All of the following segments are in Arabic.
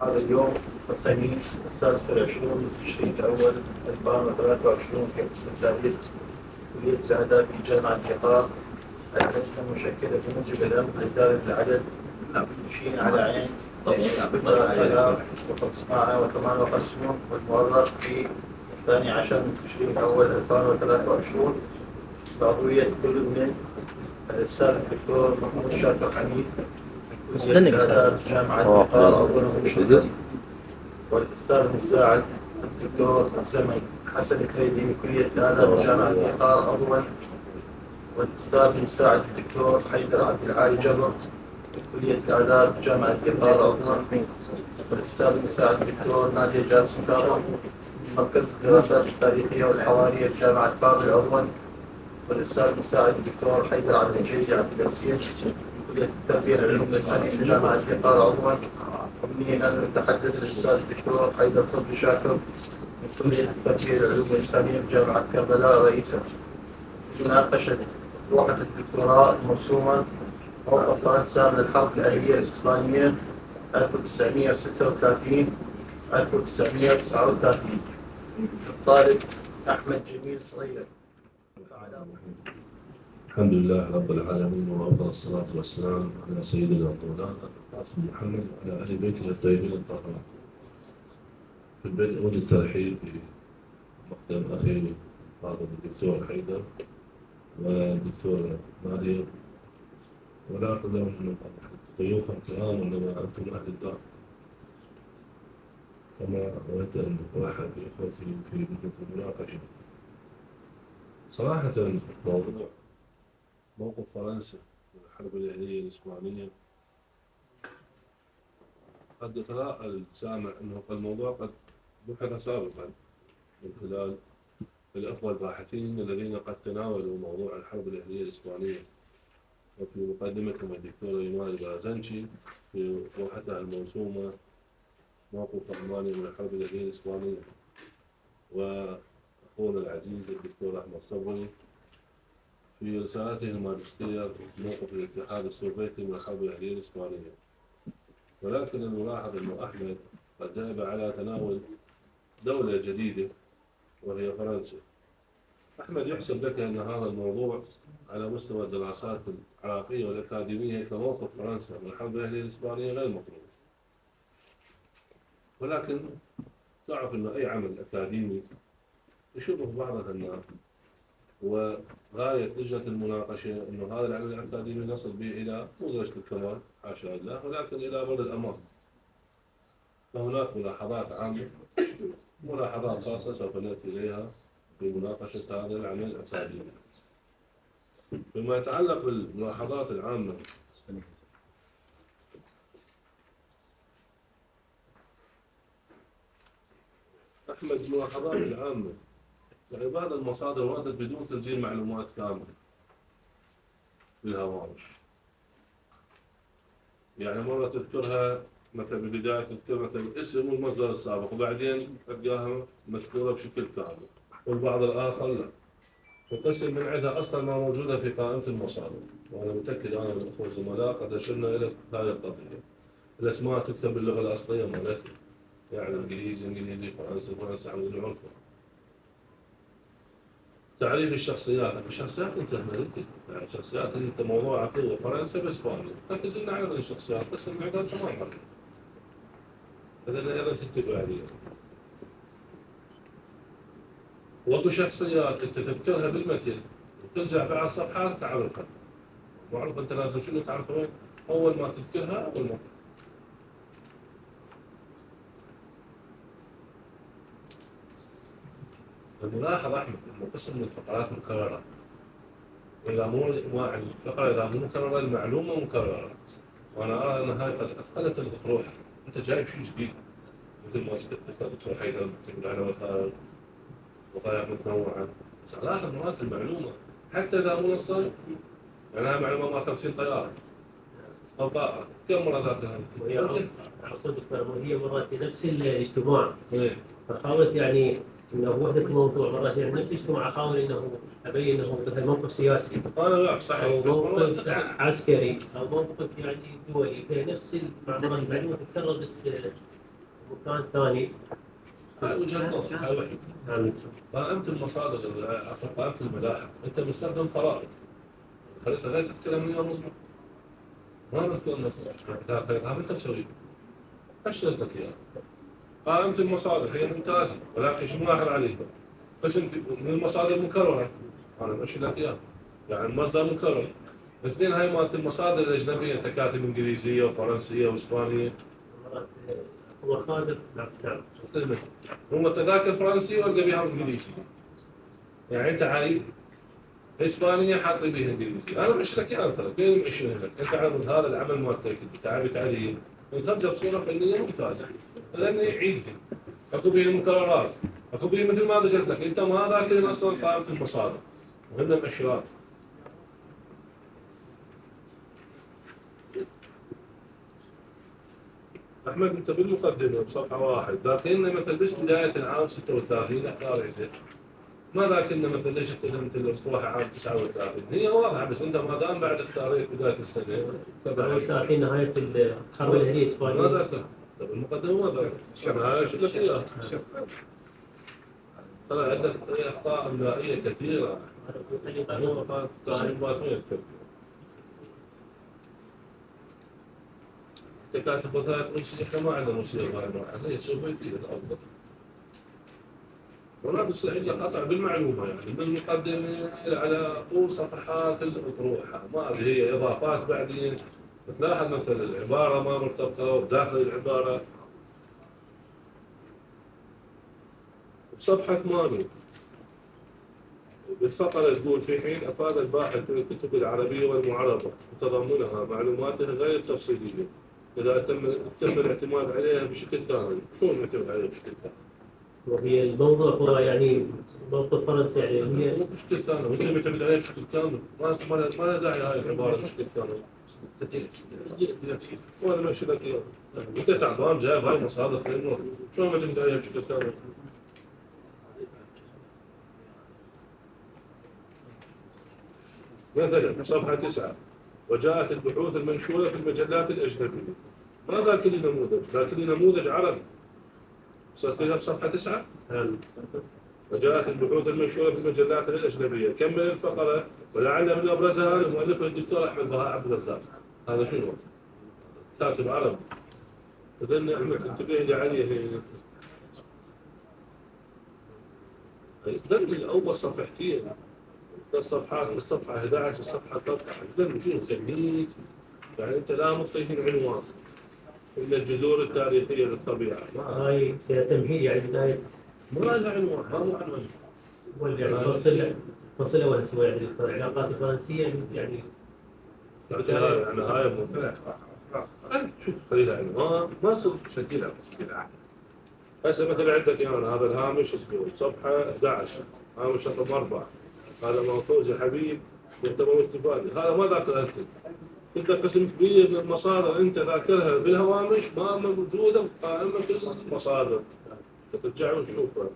هذا اليوم الخميس 26 من تشرين الأول 2023 في قسم التاريخ كلية الآداب في جامعة يقار. اللجنة مشكلة بموجب الأمر الإداري للعدد 20 على عين 3558 والمؤرخ في 12 من تشرين الأول 2023 بعضوية كل من الأستاذ الدكتور محمود شاكر حميد من كلية الآداب جامعة يقار عضو المشرف، والأستاذ المساعد الدكتور الزمن حسن الكريدي من كلية الآداب جامعة يقار عضوا، والأستاذ المساعد الدكتور حيدر عبد العالي جبر من كلية الآداب جامعة يقار عضوا، والأستاذ المساعد الدكتور نادية جاسم كاظم مركز الدراسات التاريخية والحضارية جامعة بابل عضوا، والأستاذ المساعد الدكتور حيدر عبد الجليل عبد اليسير من كلية التربية والعلوم الإنسانية في جامعة يقار عضوا، ومني أن نتحدث الأستاذ الدكتور حيدر صبري شاكر من كلية التربية والعلوم الإنسانية في جامعة كربلاء رئيسا مناقشة لوحة الدكتوراه المرسومة موقف فرنسا من الحرب الأهلية الإسبانية 1936 1939. الطالب أحمد جميل صغير. الحمد لله رب العالمين، وأفضل الصلاة والسلام على سيدنا مولانا القاسم محمد وعلى أهل بيته الطيبين الطاهرين. في البدء أود الترحيب بمقدم أخي فاضل الدكتور حيدر والدكتور نادر، ولا أقول لهم أنهم ضيوفا كرام، وإنما أنتم أهل الدار. كما أود أن أرحب بإخوتي في لجنة المناقشة. صراحة موقف فرنسا من الحرب الأهلية الإسبانية قد يتراءى السامع أنه الموضوع قد بحث سابقا من خلال الأخوة الباحثين الذين قد تناولوا موضوع الحرب الأهلية الإسبانية، وفي مقدمتهم الدكتور يمال بازنشي في لوحتها الموسومة موقف ألمانيا من الحرب الأهلية الإسبانية، وأخونا العزيز الدكتور أحمد صبري في رسالته الماجستير موقف الاتحاد السوفيتي من الحرب الأهلية الإسبانية. ولكن الملاحظ أن أحمد قد ذهب على تناول دولة جديدة وهي فرنسا. أحمد، يحسب لك أن هذا الموضوع على مستوى الدراسات العراقية والأكاديمية كموقف فرنسا من الحرب الأهلية الإسبانية غير مطلوب، ولكن تعرف أن أي عمل أكاديمي يشبه بعض الناس، وغاية لجنة المناقشة أنه هذا العمل الأكاديمي نصل به إلى مو درجة الكمال حاشا الله، ولكن إلى بر الأمان. فهناك ملاحظات عامة، ملاحظات خاصة سوف نأتي إليها في مناقشة هذا العمل الأكاديمي. فيما يتعلق بالملاحظات العامة، أحمد، الملاحظات العامة يعني بعض المصادر وردت بدون تسجيل معلومات كاملة في الهوامش. يعني مرة تذكرها مثلا بالبداية تذكر مثلا اسم المصدر السابق، وبعدين تلقاها مذكورة بشكل كامل، والبعض الآخر لا، وقسم من عندها أصلا ما موجودة في قائمة المصادر. وأنا متأكد أنا والأخوة الزملاء قد أشرنا إلى هذه القضية. الأسماء تكتب باللغة الأصلية مالتها، يعني إنجليزي، فرنسي عم نعرفها. تعريف الشخصيات، الشخصيات انت اهملتها، يعني الشخصيات اللي انت موضوعها فيه فرنسا باسبانيا، ركز لنا على الشخصيات بس المعدات تماما، هذا اللي ايضا تنتبه عليه. واكو شخصيات انت تذكرها بالمثل وترجع بعد صفحات تعرفها، معروف انت لازم شنو تعرفها وين؟ اول ما تذكرها اول ما. الملاحظ احمد انه قسم من الفقرات مكرره، اذا مو الفقره اذا مو مكرره المعلومه مكرره، وانا ارى ان هاي قد اثقلت الاطروحه. انت جايب شيء جديد مثل ما ذكرت الدكتور حيدر، تقول على وثائق متنوعه، بس لاحظ مرات المعلومه حتى اذا مو نصا، يعني هاي معلومه ما 50 طياره او طائره، كم مره ذاكرها انت؟ اقصد هي مرات في نفس الاجتماع، ايه فحاولت يعني انه وحده الموضوع مرات يعني نفس الاجتماع احاول انه ابين انه مثلا موقف سياسي انا لا صحيح، او بس مرات موقف عسكري او موقف يعني دولي، في نفس مرات المعلومه تتكرر بس مكان ثاني. هاي وجهة نظر، هاي وحدة. نعم. قائمة المصادر قائمة الملاحق أنت مستخدم خرائط، الخريطة لا تتكلم اليوم مصنع، ما بتكون مصنع، إذا الخريطة هذا أنت مسويها، أشتريت لك إياها. قائمة المصادر هي ممتازة، ولكن شو ملاحظ عليها؟ قسم من المصادر مكررة، أنا ماشي لك إياها، يعني مصدر مكرر. الاثنين هاي مالت المصادر الأجنبية، أنت كاتب إنجليزية وفرنسية وإسبانية. هو خادم. نعم. مثل هم تذاكر فرنسية والقى بيها إنجليزية، يعني أنت عايز اسبانيه حاط لي بيها انجليزي، انا مش لك اياها ترى كل مشي لك، انت على مود هذا العمل مالتك اللي تعبت عليه نخرجه بصوره فنيه ممتازه، لانه يعيدها، اكو بيها مكررات، اكو بيها مثل ما ذكرت لك، انت ما ذاكر اصلا قائمه المصادر وهن مؤشرات. احمد انت بالمقدمه بصفحه واحد ذاكرنا مثل بس بدايه العام 36 اختاريته، ما ذاكرنا مثل ليش اختدمت الروح عام 39، هي واضحه بس انت ما دام بعد اختاريت بدايه السنه 37 نهاية الحرب الأهلية الإسبانية. ما ذاكر بالمقدمه ما ذاكر، انا هاي شو لك اياها. ترى عندك اخطاء املائيه كثيره، مو فقط تصميمات وين تكتب. انت كاتب وثائق موسيقى ما عندنا موسيقى غير واحد، ليش سويتي الافضل؟ ولا تصير عندي قطع بالمعلومه، يعني من المقدمه على طول صفحات الاطروحه، ما هذه هي اضافات بعدين بتلاحظ مثلا العباره ما مرتبطه بداخل العباره. بصفحه 8 بالفقره تقول في حين افاد الباحث في الكتب العربيه والمعربه وتضمنها معلوماتها غير التفصيليه، اذا تم الاعتماد عليها بشكل ثاني، شلون نعتمد عليها بشكل ثاني؟ وهي الموضوع هو يعني موقف فرنسا، يعني هي مو بشكل ثاني، وانت معتمد عليها بشكل كامل، ما لها داعي هاي العباره بشكل ثاني. وانا ماشي لك اياها، انت تعبان جايب هاي مصادر خير، شلون معتمد عليها بشكل ثاني؟ مثلا صفحه 9 وجاءت البحوث المنشوره في المجلات الاجنبيه، ما ذاك لي نموذج، ذاك لي نموذج عربي. وصلت لها بصفحه 9 وجاءت البحوث المنشوره في المجلات الاجنبيه، كمل الفقره ولعل من ابرزها المؤلف الدكتور احمد بهاء عبد الرزاق. هذا شنو؟ كاتب عربي. اذن احمد انتبه لي عليه، اذن اول صفحتين، الصفحات من الصفحه 11 الصفحه 13، اذن شنو تمهيد، يعني انت لا مطيهم عنوان الا الجذور التاريخيه للطبيعه، هاي فيها تمهيد، يعني بداية ما لها عنوان، ما هو عنوان. يعني فصل أول اسمه يعني دكتور العلاقات الفرنسية يعني يعني هاي مو شوف خليها عنوان ما صرت سجلها. هسه مثلا عندك يعني هذا الهامش تقول صفحه 11 هامش رقم 4 هذا موقوز يا حبيب يعتبر استفاده، هذا ما ذاكر انت. انت قسم كبير من المصادر انت ذاكرها بالهوامش ما موجوده بقائمه المصادر، ترجع وتشوفها.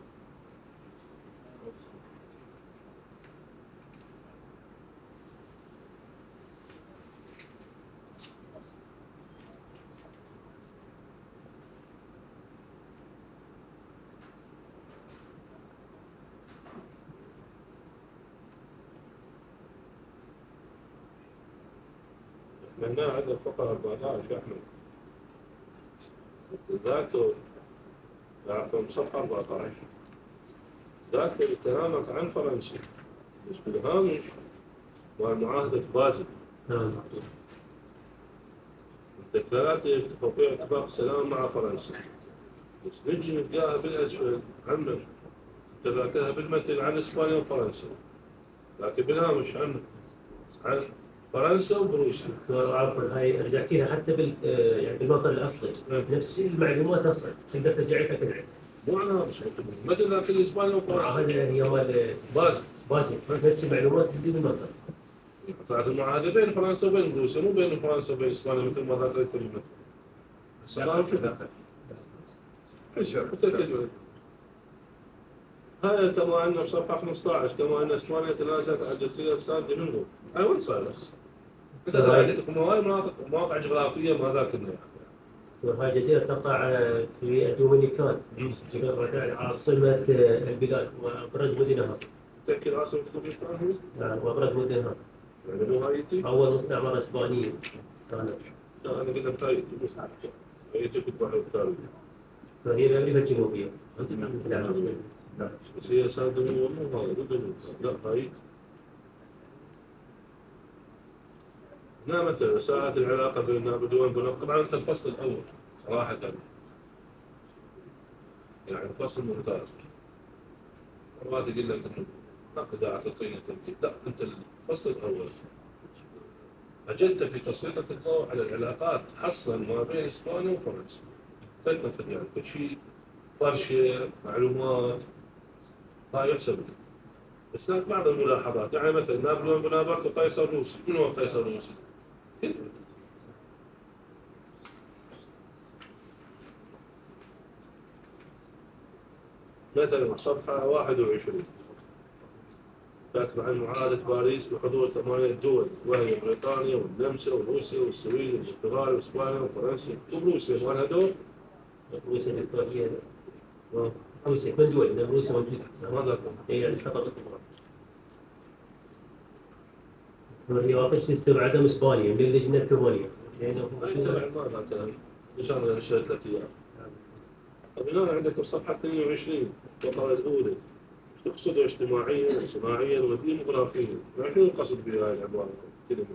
هنا عندنا فقرة 14 يا أحمد، ذاكر عفوا صفحة 14 ذاكر كلامك عن فرنسا بس بالهامش ومعاهدة بازل. نعم. أنت كاتب توقيع اتفاق السلام مع فرنسا، بس نجي نلقاها بالأسفل عندك تذاكرها بالمثل عن إسبانيا وفرنسا، لكن بالهامش عن فرنسا وبروسيا. عفوا هاي رجعتي لها حتى يعني بالمصدر الاصلي نفس المعلومات اصلا تقدر ترجع لها كذا. مو عن هذا مثل ذاك الإسبانيا وفرنسا. هذا يعني هو بازل نفس المعلومات اللي بالمصدر. طلعت المعاهدة بين فرنسا وبين روسيا، مو بين فرنسا وبين اسبانيا مثل ما ذكرت المثل. السلام شو ذاك؟ متأكد. هاي كما أن بصفحة 15 كما أن اسبانيا تنازلت عن الجزيرة الساندي منه، أي وين صاير؟ مثل عندك مواقع جغرافية ما ذاكرنا يعني. وهذه الجزيرة تقع في الدومينيكان، عاصمة البلاد وأبرز مدنها. تحكي عاصمة الدومينيكان؟ نعم، وأبرز مدنها. يعني مو هايتي؟ أول مستعمرة إسبانية كانت. لا أنا قلت هايتي. هايتي في البحر الكاريبي. فهي أمريكا الجنوبية. نعم. بس هي سادة مو هاي لا هايتي. هنا مثلا ساءت العلاقة بين نابليون طبعا أنت الفصل الأول صراحة يعني الفصل ممتاز. ما تقول لك إنه نقد تعطيني تنقيد، لا أنت الفصل الأول أجدت في تصويتك الضوء على العلاقات حصلا ما بين إسبانيا وفرنسا. تثبت يعني كل شيء برشة معلومات لا يحسب لي. بس هناك بعض الملاحظات يعني مثلا نابليون بونابرت وقيصر روسي، من هو قيصر روسي؟ يثبت. مثلا صفحة 21 كاتب عن معاهدة باريس بحضور 8 دول وهي بريطانيا والنمسا وروسيا والسويد والبرتغال واسبانيا وفرنسا وروسيا مالها دور؟ روسيا الإلكترونية. روسيا من دول لأن روسيا موجودة. ما ذكر. هي فقط وهي واقع استبعدهم إسبانيا من اللجنة الثمانية. تبع ما ذكر إن شاء الله نشرت لك إياه. طيب هنا عندك بصفحة 22 الفقرة الأولى تقصد اجتماعيا وصناعيا وديموغرافيا، ما شنو القصد بهاي العبارة؟ كلمة.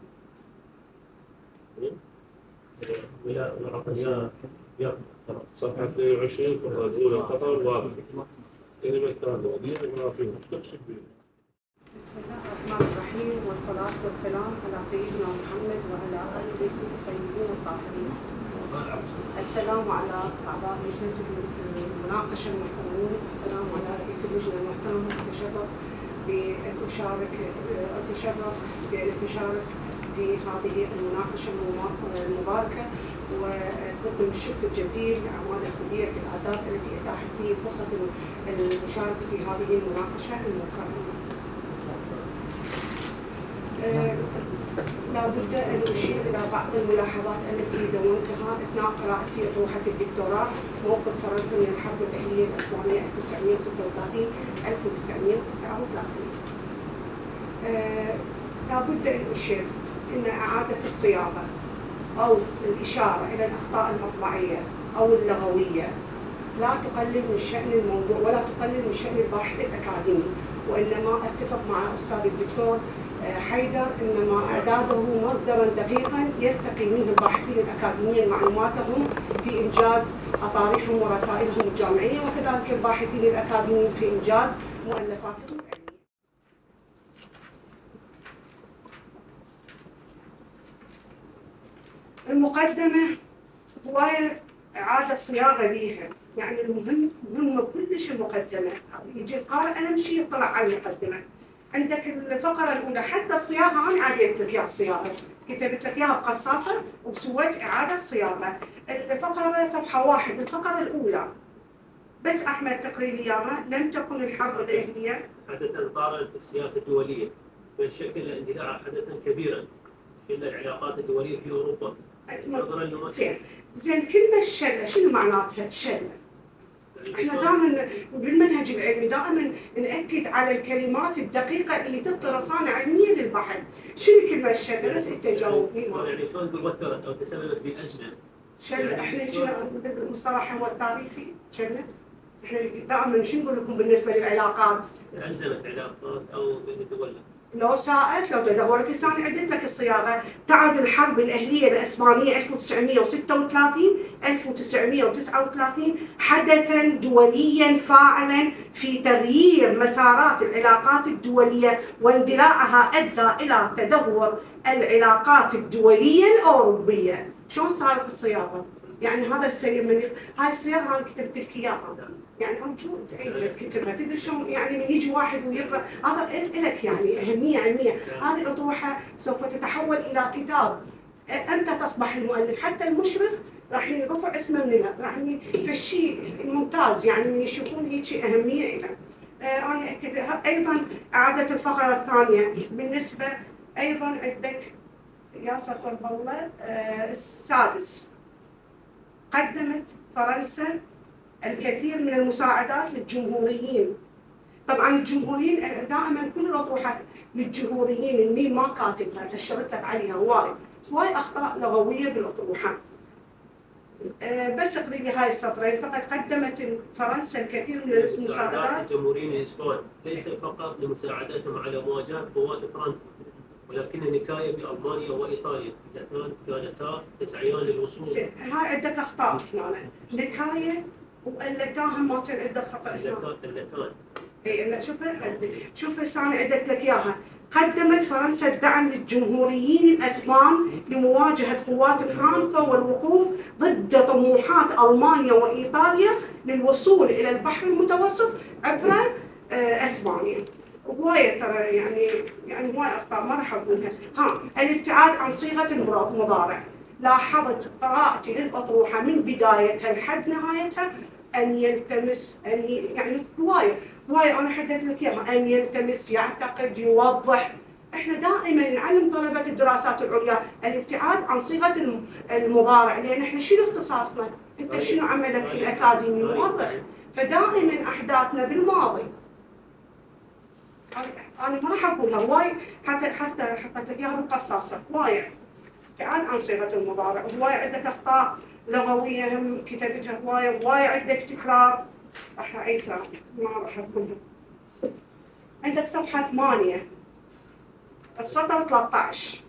صفحة 22 الفقرة الأولى القطر الواضح. الكلمة الثانية وديموغرافيا، ايش تقصد بها؟ بسم الله الرحمن الرحيم والصلاة والسلام على سيدنا محمد وعلى آل بيته الطيبين الطاهرين. السلام على أعضاء لجنة المناقشة المحترمين، السلام على رئيس اللجنة المحترم. أتشرف بأن أتشارك في هذه المناقشة المباركة، وأقدم الشكر الجزيل لأعمال كلية الآداب التي أتاحت لي فرصة المشاركة في هذه المناقشة المكرمة. لا بد أن أشير إلى بعض الملاحظات التي دونتها أثناء قراءتي أطروحة الدكتوراه موقف فرنسا من الحرب الأهلية الأسبانية 1936-1939. لا بد أن أشير أن إعادة الصياغة أو الإشارة إلى الأخطاء المطبعية أو اللغوية لا تقلل من شأن الموضوع ولا تقلل من شأن الباحث الأكاديمي، وإنما أتفق مع أستاذ الدكتور حيدر أن ما إعداده مصدرا دقيقا يستقي منه الباحثين الأكاديميين معلوماتهم في إنجاز أطارحهم ورسائلهم الجامعية، وكذلك الباحثين الأكاديميين في إنجاز مؤلفاتهم العلمية. المقدمة هواية إعادة صياغة بيها، يعني المهم مهمة كلش المقدمة، يجي القارئ أهم شيء يطلع على المقدمة. عندك الفقرة الأولى حتى الصياغة أنا عديت لك إياها الصياغة، كتبت لك إياها بقصاصة وسويت إعادة صياغة. الفقرة صفحة 1 الفقرة الأولى بس أحمد تقري لي إياها. لم تكن الحرب الأهلية حدث طارئ في السياسة الدولية بشكل اندلاع حدثا كبيرا في العلاقات الدولية في أوروبا. زين كلمة الشلة شنو معناتها الشلة؟ احنا دائما بالمنهج العلمي دائما نأكد على الكلمات الدقيقة اللي تعطي رصانة علمية للبحث. شنو كلمة الشلة؟ بس انت جاوبني. يعني شلون توترت او تسببت بأزمة؟ شلة احنا المصطلح هو التاريخي شلة. احنا دائما شو نقول لكم بالنسبة للعلاقات؟ تأزمت علاقات او بين الدول. لو ساءت لو تدهورت. لسان عدت لك الصياغه. تعد الحرب الاهليه الاسبانيه 1936-1939 حدثا دوليا فاعلا في تغيير مسارات العلاقات الدوليه، واندلاعها ادى الى تدهور العلاقات الدوليه الاوروبيه. شلون صارت الصياغه؟ يعني هذا السيد منير هاي الصياغه انا كتبت لك اياها، يعني ارجو تعيد تكتبها. تدري شلون يعني من يجي واحد ويقرا هذا لك يعني اهميه علميه. هذه الاطروحه سوف تتحول الى كتاب. امتى تصبح المؤلف؟ حتى المشرف راح يرفع اسمه منها، راح فالشيء ممتاز يعني من يشوفون هيك اهميه له. انا اكد ايضا اعاده الفقره الثانيه بالنسبه ايضا عندك يا سطر بالله السادس قدمت فرنسا الكثير من المساعدات للجمهوريين. طبعا الجمهوريين دائما كل الاطروحات للجمهوريين الميم ما كاتبها، اشرت لك عليها هواي اخطاء لغويه بالاطروحه. بس اقري لي هاي السطرين فقط. قدمت فرنسا الكثير من المساعدات الجمهوريين الاسبان ليس فقط لمساعدتهم على مواجهه قوات فرنسا، ولكن نكايه بالمانيا وايطاليا اللتان كانتا تسعيان للوصول. هاي عندك اخطاء هنا، نكايه واللتان ما كان عندك خطا هنا. اللتان اي شوف هسه انا عدت لك اياها. قدمت فرنسا الدعم للجمهوريين الاسبان لمواجهه قوات فرانكو والوقوف ضد طموحات المانيا وايطاليا للوصول الى البحر المتوسط عبر اسبانيا. هوايه ترى يعني هواي اخطاء ما راح اقولها. الابتعاد عن صيغه المضارع. لاحظت قراءتي للاطروحه من بدايتها لحد نهايتها ان يلتمس يعني هوايه انا حددت لك اياها، ان يلتمس، يعتقد، يوضح. احنا دائما نعلم طلبه الدراسات العليا الابتعاد عن صيغه المضارع، لان احنا شنو اختصاصنا؟ انت شنو عملك في الاكاديمي؟ مؤرخ، فدائما احداثنا بالماضي. انا ما راح اقولها هواي، حتى حطيت لك اياها بالقصاصه. هواي ابتعاد عن صيغه المضارع. هواي عندك اخطاء لغويه هم كتبتها هواي عندك تكرار. راح اعيدها ما راح اقولها. عندك صفحه 8 السطر 13.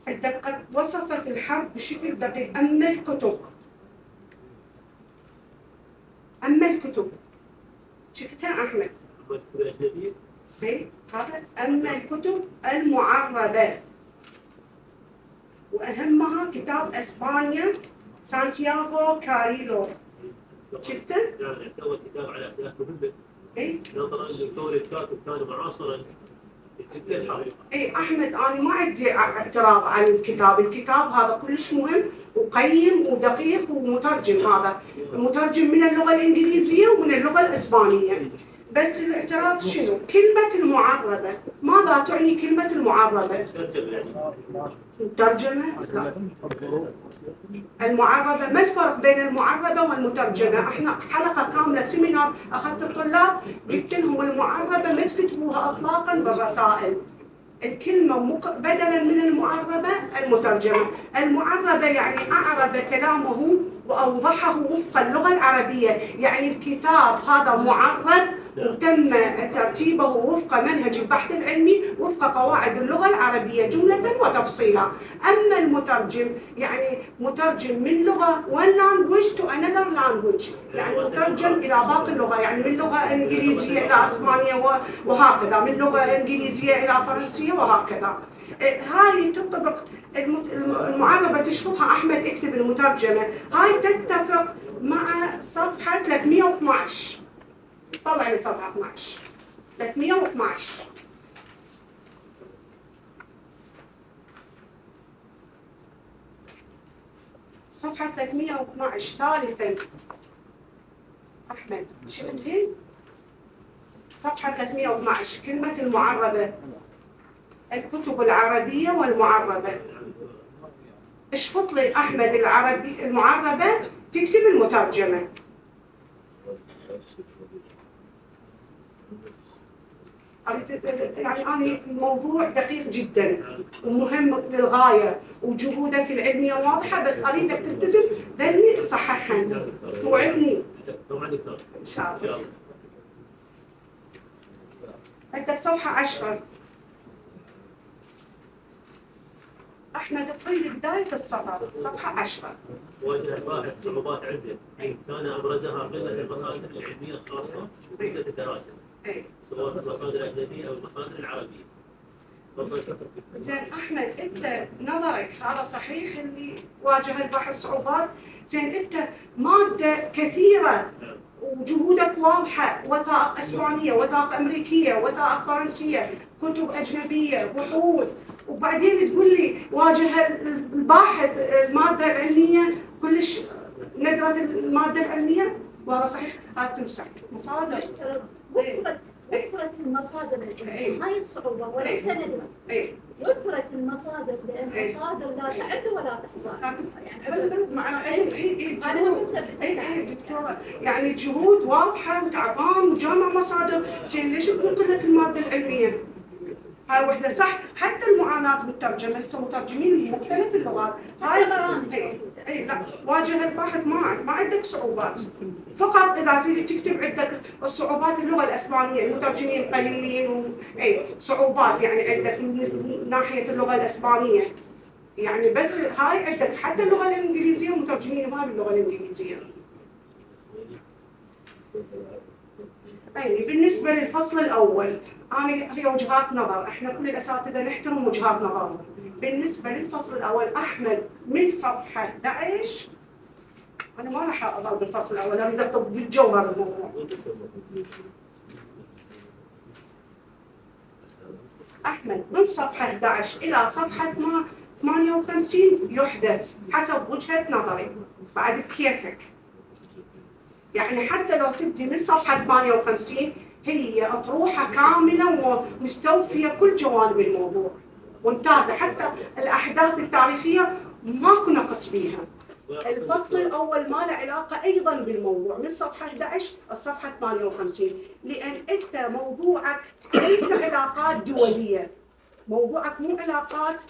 عندك قد وصفت الحرب بشكل دقيق. اما الكتب شفتها احمد؟ هذا اما الكتب المعربه، واهمها كتاب اسبانيا سانتياغو كاريلو. شفته؟ نعم، يحتوي الكتاب على اهداف مهمه. اي نظرا لكون الكاتب كان معاصرا لتلك الحرب. اي احمد انا ما عندي اعتراض على الكتاب هذا كلش مهم وقيم ودقيق ومترجم. هذا مترجم من اللغه الانجليزيه ومن اللغه الاسبانيه. بس الاعتراض شنو؟ كلمه المعربه. ماذا تعني كلمه المعربه؟ ترجمه؟ لا. المعربة، ما الفرق بين المعربة والمترجمة؟ احنا حلقة كاملة سيمينار اخذت الطلاب قلت لهم المعربة ما تكتبوها اطلاقا بالرسائل. الكلمة بدلا من المعربة المترجمة. المعربة يعني اعرب كلامه واوضحه وفق اللغة العربية، يعني الكتاب هذا معرب وتم ترتيبه وفق منهج البحث العلمي وفق قواعد اللغة العربية جملة وتفصيلا. أما المترجم يعني مترجم من لغة one language to another language، يعني مترجم إلى باقي اللغة، يعني من لغة إنجليزية إلى أسبانية وهكذا، من لغة إنجليزية إلى فرنسية وهكذا. هاي تطبق المعربة تشرطها أحمد اكتب المترجمة. هاي تتفق مع صفحة 312. طلع لي صفحة 12 312. صفحة 312 ثالثا أحمد شفت لي؟ صفحة 312 كلمة المعربة، الكتب العربية والمعربة. اشفط لي أحمد المعربة تكتب المترجمة. يعني أنا الموضوع دقيق جدا ومهم للغاية وجهودك العلمية واضحة، بس أريدك تلتزم ذني صححها توعدني إن شاء الله. عندك صفحة 10 أحمد اقري بداية السطر صفحة 10. واجه الباحث صعوبات عدة كان أبرزها قلة المصادر العلمية الخاصة بمدة الدراسة سواء في المصادر الأجنبية أو المصادر العربية. زين أحمد أنت نظرك هذا صحيح اللي واجه الباحث صعوبات؟ زين أنت مادة كثيرة وجهودك واضحة، وثائق أسبانية، وثائق أمريكية، وثائق فرنسية، كتب أجنبية، بحوث، وبعدين تقول لي واجه الباحث المادة العلمية كلش ندرة المادة العلمية، وهذا صحيح. هذا تمسح مصادر وفرت المصادر العلمية، هاي الصعوبة وليس ندرة. وفرت المصادر لأن المصادر لا تعد ولا تحصى. يعني دكتورة يعني جهود واضحة وتعبان وجامع مصادر، زين ليش تكون قلة المادة العلمية؟ هاي وحدة صح. حتى المعاناة بالترجمة، هسه مترجمين مختلف اللغات، هاي لا واجه الباحث ما عندك صعوبات، فقط اذا تريد تكتب عندك الصعوبات اللغة الاسبانية، المترجمين قليلين صعوبات يعني عندك من ناحية اللغة الاسبانية يعني، بس هاي عندك حتى اللغة الانجليزية ومترجمين ما باللغة الانجليزية. يعني بالنسبة للفصل الأول هي وجهات نظر، احنا كل الأساتذة نحترم وجهات نظرهم. بالنسبة للفصل الأول أحمد من صفحة 11، أنا ما راح أضل بالفصل الأول، أريد أطب بالجوهر الموضوع. أحمد من صفحة 11 إلى صفحة 58 يحدث حسب وجهة نظري، بعد بكيفك. يعني حتى لو تبدي من صفحة 58 هي أطروحة كاملة ومستوفية كل جوانب الموضوع، ممتازة، حتى الأحداث التاريخية ماكو نقص فيها. الفصل الأول ما له علاقة أيضا بالموضوع من صفحة 11 الصفحة 58، لأن أنت موضوعك ليس علاقات دولية، موضوعك مو علاقات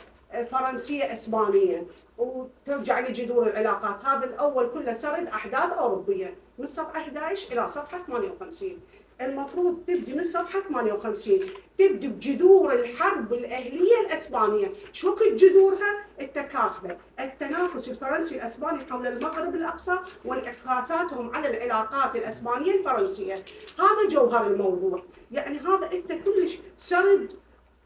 فرنسية إسبانية وترجع لجذور العلاقات. هذا الأول كله سرد أحداث أوروبية من صفحة 11 إلى صفحة 58. المفروض تبدي من صفحة 58 تبدي بجذور الحرب الأهلية الإسبانية. شو كنت جذورها؟ التكاثر، التنافس الفرنسي الإسباني حول المغرب الأقصى وانعكاساتهم على العلاقات الإسبانية الفرنسية. هذا جوهر الموضوع. يعني هذا أنت كلش سرد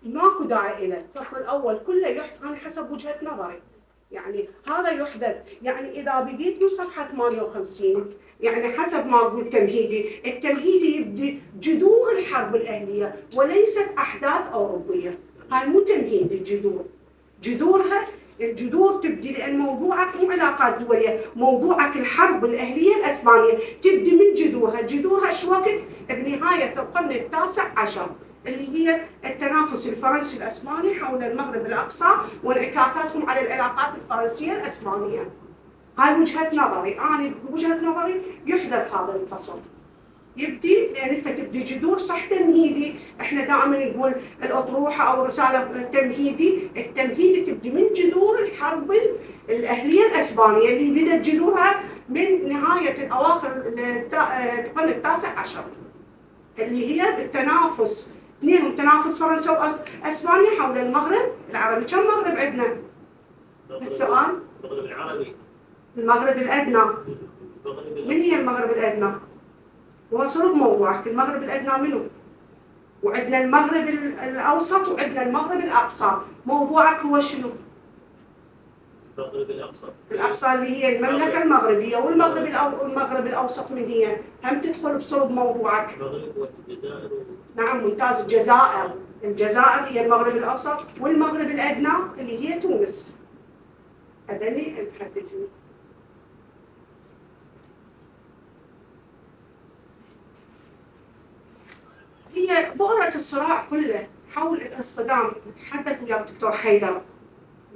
ماكو داعي له. الفصل الأول كله يحدث عن حسب وجهة نظري، يعني هذا يحدث. يعني إذا بديت من صفحة 58 يعني حسب ما أقول تمهيدي، التمهيدي يبدي جذور الحرب الأهلية وليست أحداث أوروبية. هاي مو تمهيدي، جذورها الجذور تبدي، لأن موضوعك مو علاقات دولية، موضوعك الحرب الأهلية الإسبانية، تبدي من جذورها شو وقت؟ بنهاية القرن ال19 اللي هي التنافس الفرنسي الإسباني حول المغرب الأقصى وانعكاساتهم على العلاقات الفرنسية الإسبانية. هاي وجهة نظري، أنا بوجهة نظري يحدث هذا الفصل. يبدي لأن أنت تبدي جذور صح تمهيدي، إحنا دائما نقول الأطروحة أو رسالة التمهيدي تبدي من جذور الحرب الأهلية الإسبانية اللي بدأت جذورها من نهاية الأواخر القرن ال19 اللي هي التنافس، اثنين تنافس فرنسا واسبانيا حول المغرب العربي. كم مغرب عندنا؟ السؤال. المغرب العربي. المغرب الادنى. من هي المغرب الادنى؟ وصلوا بموضوعك. المغرب الادنى منو؟ وعندنا المغرب الاوسط وعندنا المغرب الاقصى. موضوعك هو شنو؟ المغرب الاقصى. الاقصى اللي هي المملكه المغربيه، والمغرب الاوسط من هي؟ هم تدخل بصلب موضوعك. المغرب والجزائر. نعم ممتاز. الجزائر هي المغرب الاوسط، والمغرب الادنى اللي هي تونس. هذا اللي نحدثه. هي بؤرة الصراع كله حول الاصطدام. تحدث ويا الدكتور حيدر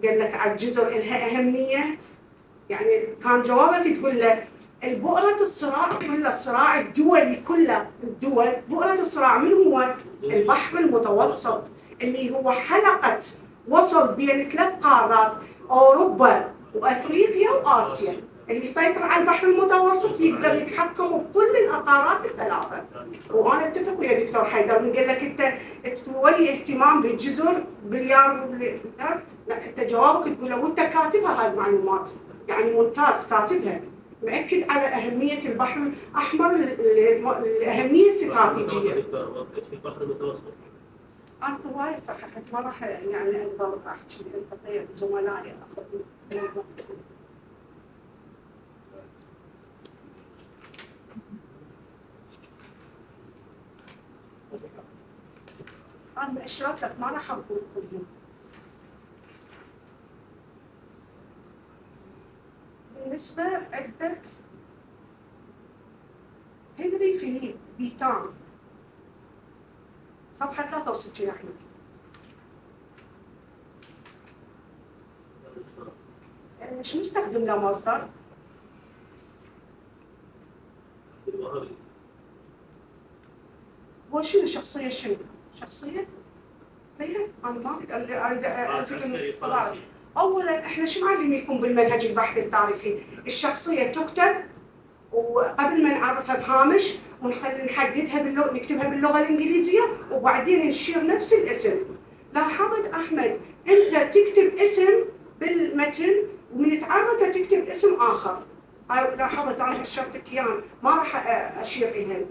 قال لك على الجزر لها أهمية، يعني كان جوابك تقول له البؤرة الصراع كله، الصراع الدولي كله، الدول بؤرة الصراع من هو؟ البحر المتوسط اللي هو حلقة وصل بين 3 قارات، أوروبا وأفريقيا وآسيا. اللي يسيطر على البحر المتوسط يقدر يتحكم بكل القارات الثلاثة. وأنا أتفق ويا دكتور حيدر من قال لك أنت تولي اهتمام بالجزر باليار لا، أنت جوابك تقول له وأنت كاتبها هاي المعلومات، يعني ممتاز كاتبها، مؤكد على أهمية البحر الأحمر، الأهمية الاستراتيجية. البحر المتوسط. أنا هواي صححت، ما راح يعني أقدر أحكي لأن زملائي أخذوا. أنا مأشرت لك ما راح أقول كلهم. بالنسبة عندك هنري فيليب بيتان صفحة 63 أحمد. شو نستخدم له مصدر؟ هو شنو شخصية شنو؟ شخصية؟ هي أنا ما أريد ألفت الطلاب. أولاً إحنا شو معلميكم بالمنهج البحث التاريخي؟ الشخصية تكتب وقبل ما نعرفها بهامش ونحددها نكتبها باللغة الإنجليزية وبعدين نشير نفس الاسم. لاحظت أحمد أنت تكتب اسم بالمتن ومن تعرفه تكتب اسم آخر. هاي لاحظت أنا هالشرط كيان ما راح أشير إليهن.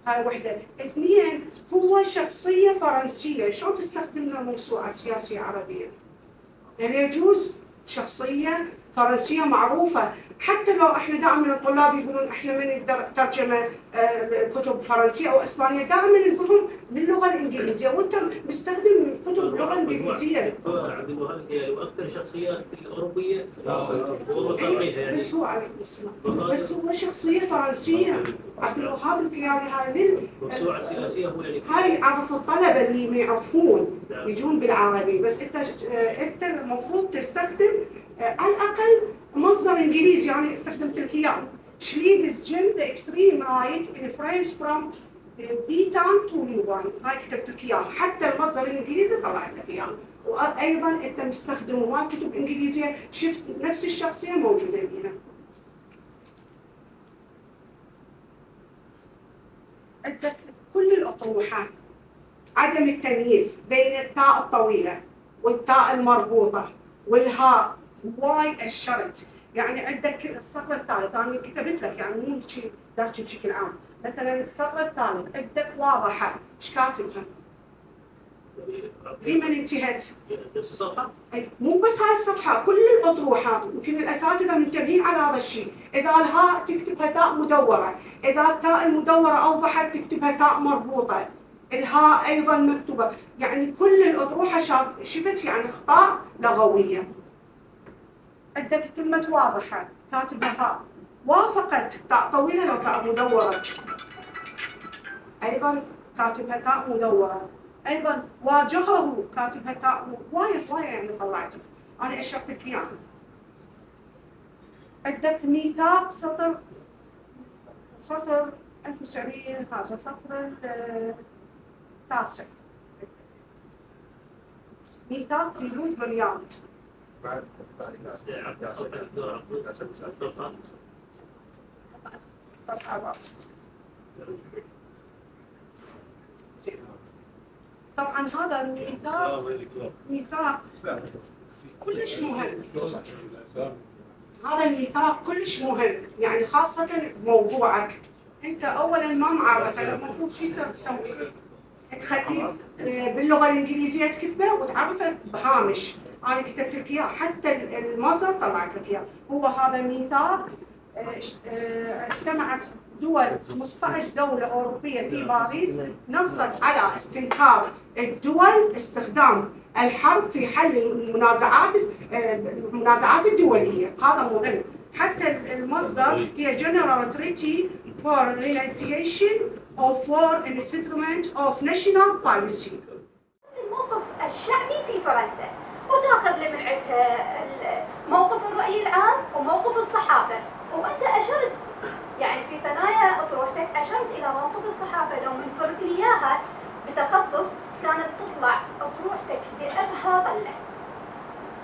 هاي وحدة. اثنين هو شخصية فرنسية، شلون تستخدم له موسوعة سياسية عربية؟ يعني يجوز شخصية فرنسية معروفة، حتى لو احنا دائما الطلاب يقولون احنا ما نقدر ترجمة كتب فرنسية او اسبانية، دائما نقولهم باللغة الانجليزية وانت مستخدم كتب باللغة الانجليزية. عبد الوهاب واكثر شخصيات الاوروبيه بس هو عليك اسمه، بس هو شخصية فرنسية. عبد الوهاب القيالي هاي موسوعة سياسية هو يعني هاي عرف الطلبة اللي ما يعرفون يجون بالعربي، بس انت المفروض تستخدم على الاقل مصدر انجليزي. يعني استخدمت لك اياه شليدز جيم ذا اكستريم رايت ان فرنش فروم بيتان تو ليوان. هاي كتبت لك اياه، حتى المصدر الانجليزي طلعت لك اياه. وايضا انت مستخدم ما كتب انجليزيه، شفت نفس الشخصيه موجوده هنا. عندك كل الاطروحات عدم التمييز بين التاء الطويله والتاء المربوطه والهاء واي الشرط. يعني عندك السطر الثالث انا كتبت لك، يعني مو شيء داخل بشكل عام. مثلا السطر الثالث عندك واضحه، ايش كاتبها؟ لمن انتهت؟ نفس الصفحة؟ مو بس هاي الصفحه، كل الاطروحه. يمكن الاساتذه منتبهين على هذا الشيء. اذا الهاء تكتبها تاء مدوره، اذا التاء المدوره اوضحت تكتبها تاء مربوطه، الهاء ايضا مكتوبه. يعني كل الاطروحه شفت يعني اخطاء لغويه. عندك كلمه واضحه كاتبها هاء، وافقت تاء طويله لو تاء مدوره، ايضا كاتبها تاء مدوره. ايضا واجهه كاتبها تاء وايد يعني طلعت انا اشرت لك اياه. عندك ميثاق سطر 1900، هذا سطر التاسع. ميثاق جنود بالرياض. بعد صفحة طبعا هذا ميثاق كلش مهم. هذا الميثاق كلش مهم، يعني خاصة بموضوعك. انت اولا ما معرفه، المفروض شو تسوي؟ تخليه باللغة الانجليزية تكتبه وتعرفه بهامش. انا كتبت لك اياه، حتى المصدر طلعت لك اياه. هو هذا ميثاق اجتمعت دول 15 دولة أوروبية في باريس، نصت على استنكار الدول استخدام الحرب في حل المنازعات الدولية. هذا مهم. حتى المصدر هي General Treaty for Renunciation of War and Settlement of National Policy. الموقف الشعبي في فرنسا، وتاخذ لي من عندها موقف الرأي العام وموقف الصحافة. وأنت أشرت يعني في ثنايا أطروحتك أشرت إلى موقف الصحافة. لو من فرق لي إياها بتخصص كانت تطلع أطروحتك بأبهى ضلة.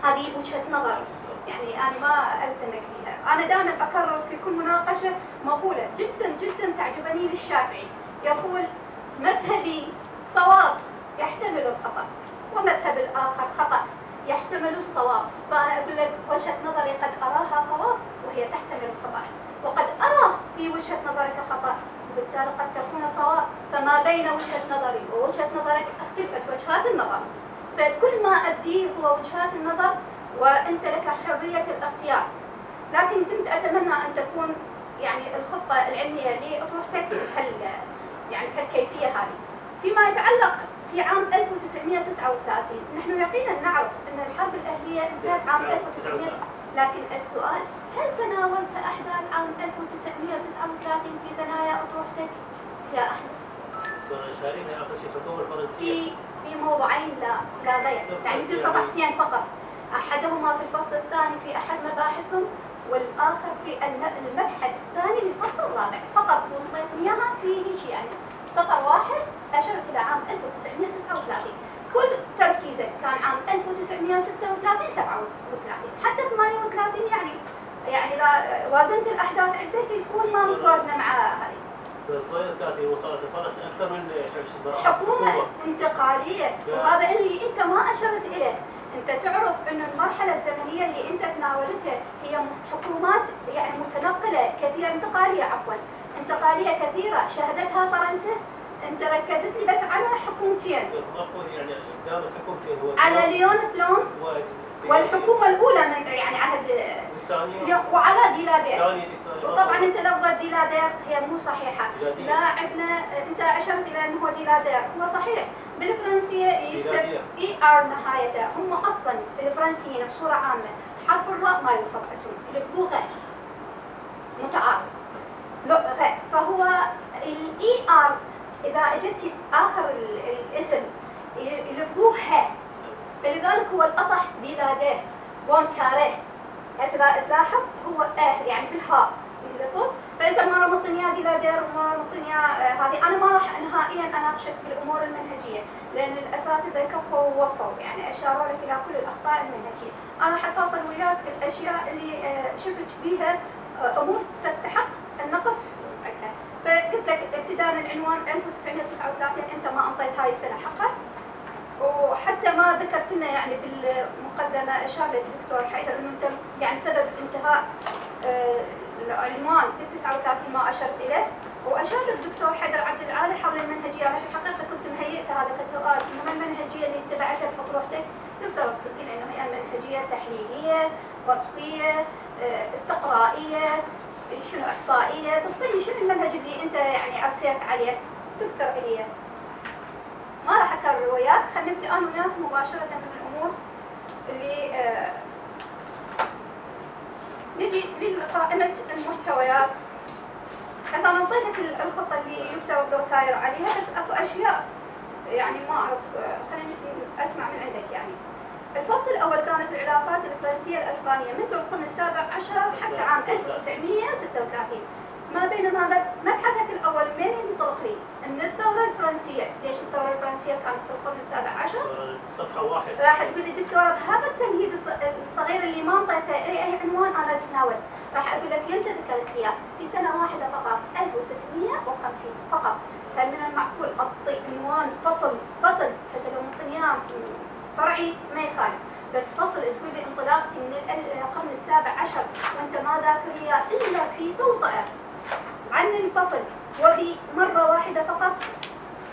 هذه وجهة نظر، يعني أنا ما ألزمك بها. أنا دائما أكرر في كل مناقشة مقولة جدا جدا تعجبني للشافعي، يقول: مذهبي صواب يحتمل الخطأ، ومذهب الآخر خطأ يحتمل الصواب. فأنا أقول لك وجهة نظري قد أراها صواب وهي تحتمل الخطأ، وقد أرى في وجهة نظرك خطأ وبالتالي قد تكون صواب. فما بين وجهة نظري ووجهة نظرك اختلفت وجهات النظر، فكل ما أبديه هو وجهات النظر وأنت لك حرية الاختيار. لكن كنت أتمنى أن تكون يعني الخطة العلمية لأطروحتك يعني كالكيفية هذه. فيما يتعلق في عام 1939 نحن يقينا نعرف أن الحرب الأهلية انتهت عام 1939، لكن السؤال: هل تناولت أحداث عام 1939 في ثنايا أطروحتك يا أحمد؟ شارين اخر شيء الحكومه الفرنسيه في موضوعين لا غير، يعني في صفحتين فقط، احدهما في الفصل الثاني في احد مباحثهم، والاخر في المبحث الثاني للفصل الرابع فقط، وانطيتني اياها في شيء يعني سطر واحد اشرت الى عام 1939. كل تركيزه كان عام 1936 37، حتى 38 يعني اذا وازنت الاحداث عندك يكون ما متوازنه مع هذه. 38 وصلت فرنسا اكثر من حكومه انتقاليه، وهذا اللي انت ما اشرت اليه. انت تعرف انه المرحله الزمنيه اللي انت تناولتها هي حكومات يعني متنقله كثيره، انتقاليه كثيره شهدتها فرنسا. انت ركزت لي بس على حكومتين، يعني قدام الحكومتين هو على ليون بلوم والحكومه الاولى من يعني عهد وعلى ديلادير. وطبعا انت لفظة ديلادير هي مو صحيحه، لا عندنا انت اشرت الى انه هو ديلادير، هو صحيح بالفرنسيه يكتب اي ار نهايته. هم اصلا الفرنسيين بصوره عامه حرف الراء ما يوفق عندهم، يلفظوه غير متعارف غير، فهو الاي ار اذا اجت اخر الاسم يلفظوه ه، فلذلك هو الاصح ديلادير بونكاريه. هسه تلاحظ هو يعني بالهاء اللفظ، فانت ما رمضتني يا ديلادير وما رمضتني هذه. انا ما راح نهائيا اناقشك بالامور المنهجيه، لان الاساتذه كفوا ووفوا يعني اشاروا لك الى كل الاخطاء المنهجيه. انا حتفاصل وياك الاشياء اللي شفت بيها امور تستحق ان نقف عندها. فقلت لك ابتداء العنوان 1939 انت ما انطيت هاي السنه حقها، وحتى ما ذكرت لنا يعني بالمقدمه اشار لك الدكتور حيدر انه انت يعني سبب انتهاء العنوان بال 39 ما اشرت اليه، واشار لك الدكتور حيدر عبد العالي حول المنهجيه. انا في الحقيقه كنت مهيئه هذا كسؤال، انه المنهجيه اللي اتبعتها بأطروحتك يفترض قلت لي انه هي منهجيه تحليليه وصفيه استقرائيه شنو احصائيه، تعطيني شنو المنهج اللي انت يعني ارسيت عليه تذكر لي. ما راح اكرر وياك، خلينا نبدا انا وياك مباشره من الامور اللي نجي لقائمه المحتويات. هسه انا اعطيتك الخطه اللي يفترض لو ساير عليها، بس اكو اشياء يعني ما اعرف خلينا اسمع من عندك. يعني الفصل الاول كانت العلاقات الفرنسيه الاسبانيه منذ القرن السابع عشر حتى عام 1936. ما بينما مبحثك الاول من ينطلق لي من الثوره الفرنسيه. ليش الثوره الفرنسيه كانت في القرن السابع عشر؟ صفحه واحد. راح تقول لي دكتوره هذا التمهيد الصغير اللي ما انطيته اي عنوان انا اتناول، راح اقول لك يمتى ذكرت لي في سنه واحده فقط 1650 فقط. هل من المعقول اعطي عنوان فصل هسه لو مطنياه فرعي ما يخالف، بس فصل تقول لي انطلاقتي من القرن السابع عشر وانت ما ذاكر لي الا في توطئه عن الفصل وبمره واحده فقط؟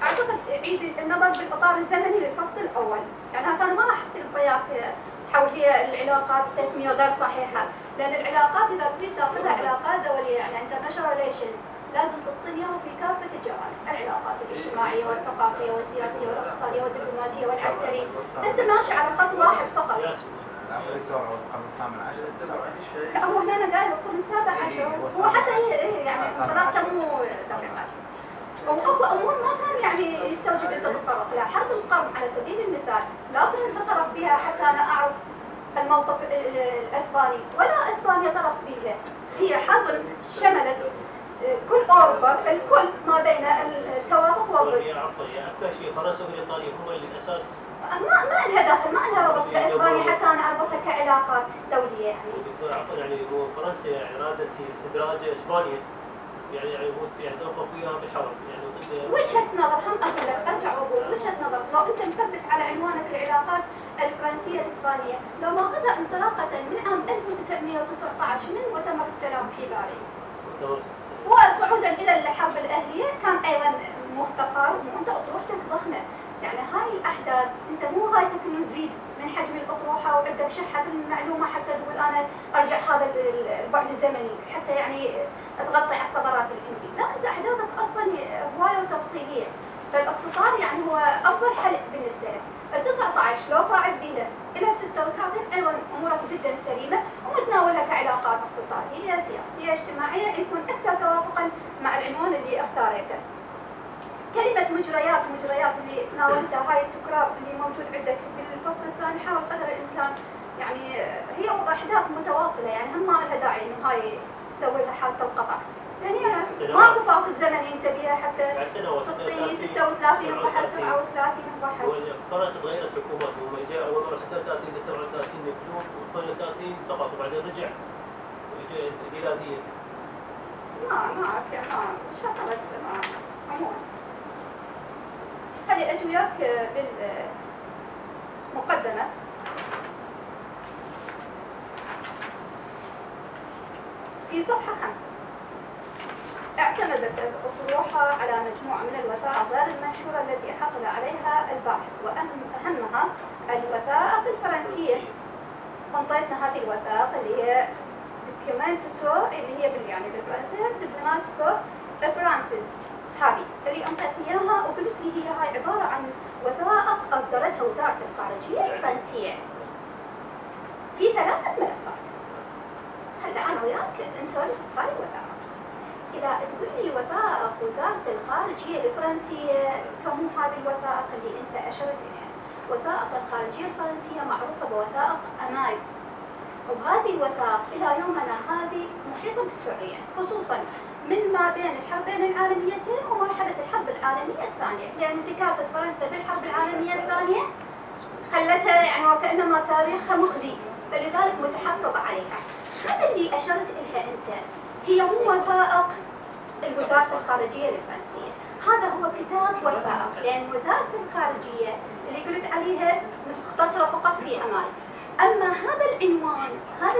اعتقد عيد النظر بالاطار الزمني للفصل الاول. يعني هسه انا ما راح اختلف وياك حول العلاقات تسميه غير صحيحه، لان العلاقات اذا تريد تاخذها علاقات دوليه يعني international relations لازم تعطينيها في كافه الجوانب، العلاقات الاجتماعيه والثقافيه والسياسيه والاقتصاديه والدبلوماسيه والعسكريه. انت ماشي على خط واحد فقط. لا هو هنا قايل القرن السابع عشر، هو حتى يعني انطلاقته مو دقيقه. وأكو أمور ما كان يعني يستوجب أنت تتطرق لها. حرب القرن على سبيل المثال لا فرنسا طرف بها حتى أنا أعرف الموقف الأسباني، ولا أسبانيا طرف بها. هي حرب شملت كل أوروبا، الكل ما بين التوافق والضد. أكثر شيء فرنسا وبريطانيا هو الأساس. ما لها دخل، ما لها ربط بأسبانيا حتى أنا أربطها كعلاقات دولية يعني. دكتور عفوا يعني هو فرنسا يعني أرادت استدراج إسبانيا. يعني توقف وياها بالحرب يعني وجهة نظر. هم أقول لك أرجع وأقول وجهة نظر. لو أنت مثبت على عنوانك العلاقات الفرنسية الإسبانية، لو ماخذها انطلاقة من عام 1919 من مؤتمر السلام في باريس وصعودا إلى الحرب الأهلية كان أيضا مختصر، وأنت أطروحتك ضخمة. يعني هاي الأحداث أنت مو غايتك إنه تزيد من حجم الأطروحة وعندك شحة بالمعلومة حتى تقول أنا أرجع هذا البعد الزمني حتى يعني تغطي على الثغرات اللي عندي. لا أنت أحداثك أصلا هواية وتفصيلية، فالاختصار يعني هو أفضل حل بالنسبة لك. ال 19 لو صاعد بها إلى 36 أيضا أمورك جدا سليمة ومتناولها كعلاقات اقتصادية سياسية اجتماعية يكون أكثر توافقا مع العنوان اللي اختاريته. كلمة مجريات اللي ناولتها، هاي التكرار اللي موجود عندك بالفصل الثاني، حاول قدر الإمكان يعني هي أحداث متواصلة، يعني هم ما لها داعي إنه هاي تسوي لها حالة القطع، يعني ماكو فاصل زمني انت بيها حتى تعطيني 36 انضحى 37 انضحى. فرنسا تغيرت حكوماتهم، جاء اول مره 36 ل 37 مكلوب، و38 سقط وبعدين رجع انقلابيا. ما اعرف يعني مش شغلت عموما. خلي اجي وياك بالمقدمه. في صفحه 5 اعتمدت الأطروحة على مجموعة من الوثائق غير المنشورة التي حصل عليها الباحث، وأهمها الوثائق الفرنسية. انطيتنا هذه الوثائق اللي هي دوكيومنتسو اللي هي يعني بالفرنسية دبلوماسيكو فرانسيز، هذه اللي انطيتني اياها وقلت لي هي هاي عبارة عن وثائق أصدرتها وزارة الخارجية الفرنسية في 3 ملفات. خلي أنا وياك نسولف هاي الوثائق. إذا تقول لي وثائق وزارة الخارجية الفرنسية، فمو هذه الوثائق اللي أنت أشرت إليها. وثائق الخارجية الفرنسية معروفة بوثائق أماي، وهذه الوثائق إلى يومنا هذه محيطة بالسعودية، خصوصاً من ما بين الحربين العالميتين ومرحلة الحرب العالمية الثانية، لأن انتكاسة فرنسا بالحرب العالمية الثانية خلتها يعني وكأنما تاريخها مخزي، فلذلك متحفظ عليها. هذا اللي أشرت إليها أنت هي مو وثائق وزارة الخارجية الفرنسية، هذا هو كتاب وثائق، لأن وزارة الخارجية اللي قلت عليها مختصرة فقط في أماي. أما هذا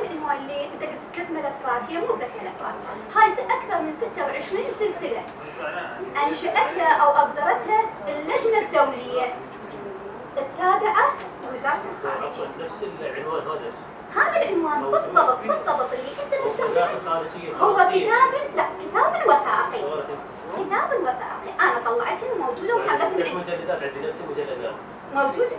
العنوان اللي أنت قلت 3 ملفات، هي مو 3 ملفات، هاي أكثر من 26 سلسلة أنشأتها أو أصدرتها اللجنة الدولية التابعة لوزارة الخارجية. نفس العنوان هذا العنوان بالضبط اللي انت مستخدمه هو كتاب وثائقي. كتاب وثائقي انا طلعته موجوده وحلتها عندي. المجلدات عندي نفس المجلدات موجوده،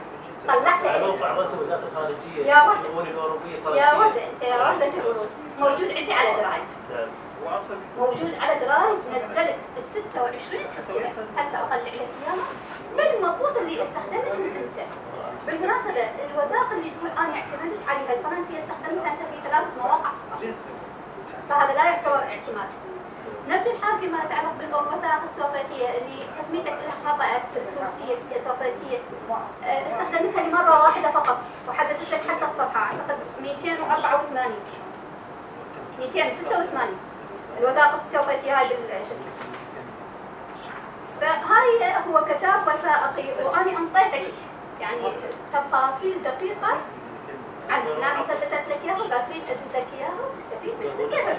طلعتها على موقع رسم وزاره الخارجيه يا ولد الشؤون الاوروبيه يا ولد انت يا ولد الورود، موجود عندي على درايف. نعم موجود على درايف، نزلت ال 26 سلسله، هسه اطلع لك اياها بالمضبوط اللي استخدمتهم انت. بالمناسبة الوثائق اللي تقول أنا اعتمدت عليها الفرنسية استخدمتها أنت في 3 مواقع فقط، فهذا لا يعتبر اعتماد. نفس الحال فيما يتعلق بالوثائق السوفيتية اللي تسميتك لها خطأ بالروسية السوفيتية، استخدمتها لمرة واحدة فقط وحددت لك حتى الصفحة، أعتقد 284 286 الوثائق السوفيتية هاي بالشسمة. فهاي هو كتاب وثائقي وأنا أنطيتك يعني تفاصيل دقيقة عنه، أنا ثبتت لك إياها وقالت لي أدز لك إياها وتستفيد منها.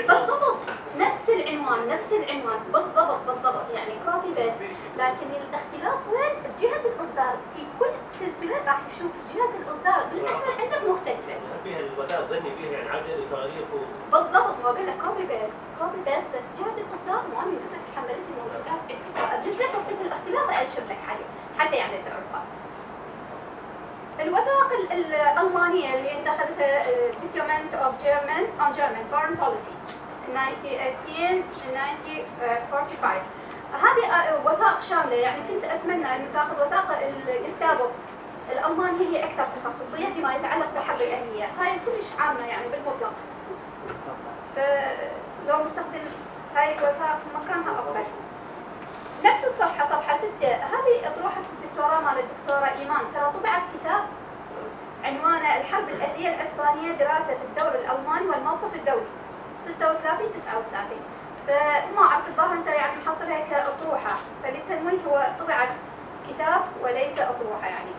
بالضبط نفس العنوان بالضبط يعني كوبي بيست، لكن الاختلاف وين؟ جهة الإصدار. في كل سلسلة راح تشوف جهة الإصدار بالنسبة عندك مختلفة. فيها الوثائق ظني فيها يعني عدد وتاريخ بالضبط، ما أقول لك كوبي بيست بس جهة الإصدار مو أنا قلت لك حملت الموجودات عندي، أدز لك وقت الاختلاف أشرح لك عليه حتى يعني تعرفها. الوثائق الألمانية اللي انت أخذتها Document of German Foreign Policy 1945، هذه وثائق شاملة، يعني كنت أتمنى أن تأخذ وثائق الجستابو الألماني، هي أكثر تخصصية فيما يتعلق بالحرب الأهلية، هاي كلش عامة يعني بالمطلق، فلو مستخدم هاي الوثائق في مكانها أفضل. نفس الصفحة صفحة 6 هذه أطروحة الدكتوراه مال الدكتورة إيمان، ترى طبعت كتاب عنوانه الحرب الأهلية الأسبانية دراسة في الدور الألماني والموقف الدولي 36 39، فما أعرف الظاهر أنت يعني محصلها كأطروحة، فللتنويه هو طبعت كتاب وليس أطروحة يعني.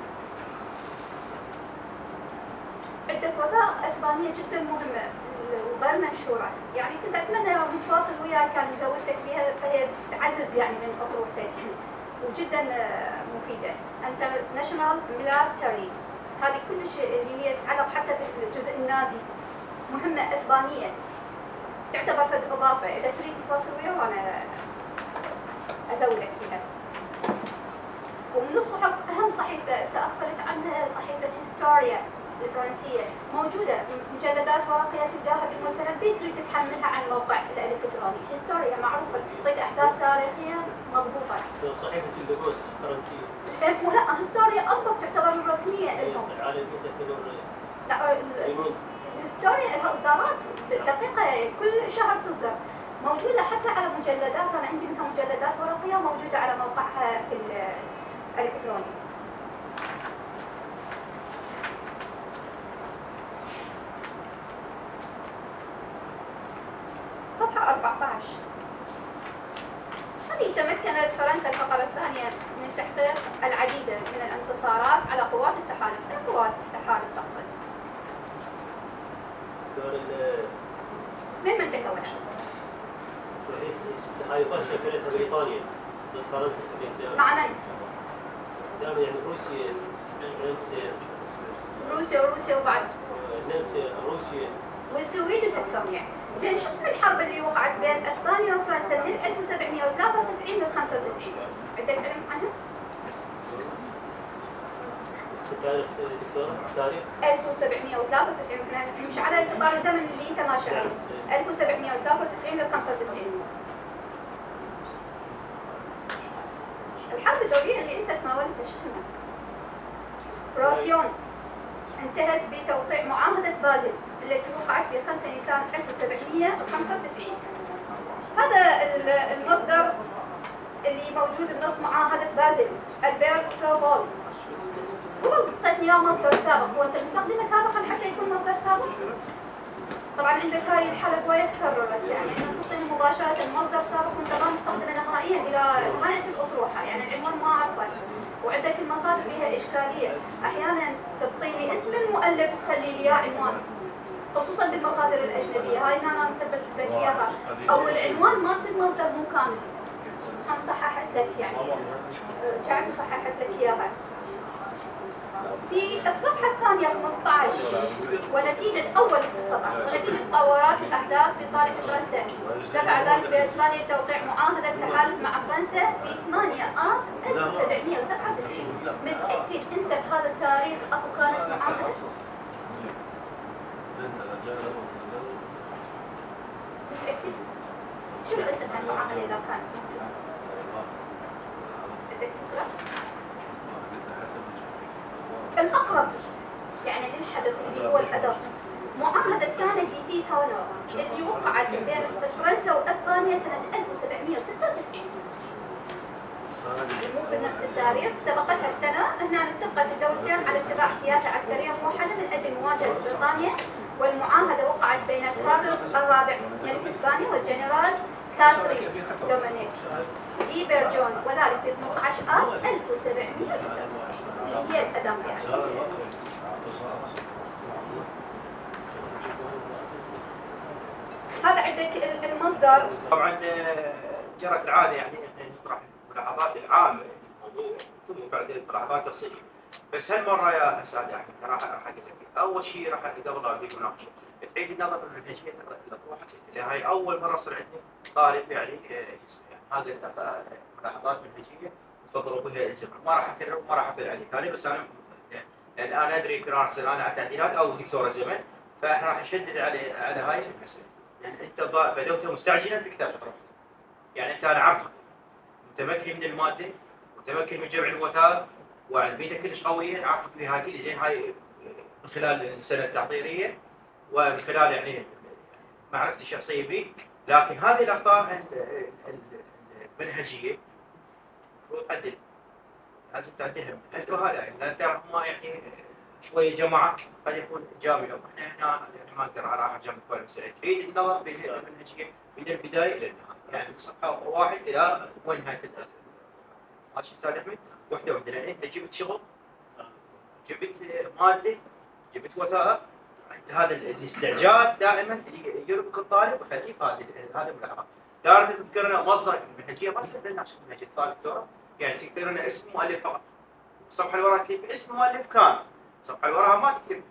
عدة وثائق أسبانية جدا مهمة وغير منشورة، يعني كنت أتمنى يوم نتواصل وياي كان يزودك بها، فهي تعزز يعني من أطروحتك وجدا مفيدة. International Military هذه كل شيء اللي هي تتعلق حتى بالجزء النازي، مهمة أسبانية تعتبر فد إضافة، إذا تريد تتواصل وياي وأنا أزودك فيها. ومن الصحف أهم صحيفة تأخرت عنها صحيفة هيستوريا الفرنسية موجودة مجلدات ورقية تلقاها بالمتنبي تريد تحملها على الموقع الإلكتروني. هيستوريا معروفة تعطيك أحداث تاريخية مضبوطة. صحيفة اللغات الفرنسية. لا هيستوريا أضبط تعتبر الرسمية لهم. العالمية تعتبر. لا الهيستوريا لها إصدارات دقيقة كل شهر تصدر. موجودة حتى على مجلدات، أنا عندي منها مجلدات ورقية موجودة على موقعها الإلكتروني. صفحة 14. هذه تمكنت فرنسا الفقرة الثانية من تحقيق العديد من الانتصارات على قوات التحالف. أي قوات التحالف تقصد؟ من تكونت؟ التحالفات شكلتها بريطانيا ضد فرنسا في مع من؟ دائما يعني روسيا، فرنسا، روسيا وبعد النمسا، روسيا والسويد وساكسونيا. زين شو اسم الحرب اللي وقعت بين اسبانيا وفرنسا من 1793 ل 95؟ عندك علم عنها؟ تاريخ دكتورة تاريخ 1793 احنا نمشي على اطار الزمن اللي انت ماشي عليه. 1793 ل 95. الحرب الدولية اللي انت تناولتها شو اسمها؟ راسيون. انتهت بتوقيع معاهدة بازل التي وقعت في 5 نيسان 1795. هذا المصدر اللي موجود بنص معاهدة بازل، البيرت سوبول. هو اعطيتني اياه مصدر سابق، هو انت مستخدمه سابقا حتى يكون مصدر سابق؟ طبعا عندك هاي الحالة هواية تكررت، يعني انه تعطيني مباشرة مصدر سابق وانت ما مستخدمه نهائيا الى نهاية الأطروحة، يعني العنوان ما اعرفه. وعندك المصادر بها إشكالية، أحيانا تعطيني اسم المؤلف تخلي لي إياه عنوان، خصوصا بالمصادر الأجنبية. هاي أنا مثبت لك إياها، أو العنوان مالت المصدر مو كامل. هم صححت لك، يعني رجعت وصححت لك إياها. في الصفحة الثانية 15 ونتيجة أول صفحة، ونتيجة تطورات الأحداث في صالح فرنسا دفع ذلك بإسبانيا توقيع معاهدة تحالف مع فرنسا في 8 آب 1797. متأكد أنت بهذا التاريخ أكو كانت معاهدة؟ متأكد؟ شنو اسم هالمعاهدة إذا كانت موجودة؟ عندك فكرة؟ الأقرب يعني للحدث اللي هو الأدق معاهدة سانة في سولو اللي وقعت بين فرنسا وأسبانيا سنة 1796. مو بنفس التاريخ، سبقتها بسنة. هنا اتفقت الدولتين على اتباع سياسة عسكرية موحدة من أجل مواجهة بريطانيا، والمعاهدة وقعت بين كارلوس الرابع ملك إسبانيا والجنرال كاثرين دومينيك دي بيرجون، وذلك في 12 آب 1796 اللي هي الأدم يعني. هذا عندك المصدر. طبعا جرت العاده يعني ان نطرح الملاحظات العامه للموضوع ثم بعد الملاحظات التفصيليه. بس هالمره يا استاذ احمد راح اقول لك اول شيء راح قبل لا ابدي مناقشه تعيد النظر بالمنهجيه الاطروحه اللي هاي اول مره صار عندنا طالب يعني هذه ملاحظات منهجيه تفضلوا بها الزمن. ما راح اكرر وما راح اطيل عليك انا، بس انا لان انا ادري يمكن راح اصير انا على تعديلات او دكتوره زمن، فاحنا راح نشدد على هاي المساله. يعني انت بدأت مستعجلا بكتابه الاطروحه. يعني انت انا عارفك متمكن من الماده، متمكن من جمع الوثائق، وعلميتك كلش قويه، عارفك بهاي كل زين هاي من خلال السنه التحضيريه ومن خلال يعني معرفتي الشخصيه بيك. لكن هذه الاخطاء المنهجيه المفروض تعدل، لازم تعدلها الفها يعني، لان ترى هم يعني شويه جماعه قد يكون جامله، واحنا هنا يعني ما نقدر على جنب كل مساله. تعيد النظر بالمنهجيه من البدايه الى النهايه، يعني من صفحه واحد الى وين نهايه ماشي استاذ احمد؟ وحده وحده، لان انت جبت شغل، جبت ماده، جبت وثائق، انت هذا الاستعجال دائما يربك الطالب ويخليه هذا ملاحظه. دارت تذكر لنا مصدر المنهجيه، ما سهل لنا عشان المنهجيه الثالث دكتوره، يعني تكتب لنا اسم مؤلف فقط. الصفحه اللي وراها تكتب اسم مؤلف كامل، الصفحه اللي وراها ما تكتب،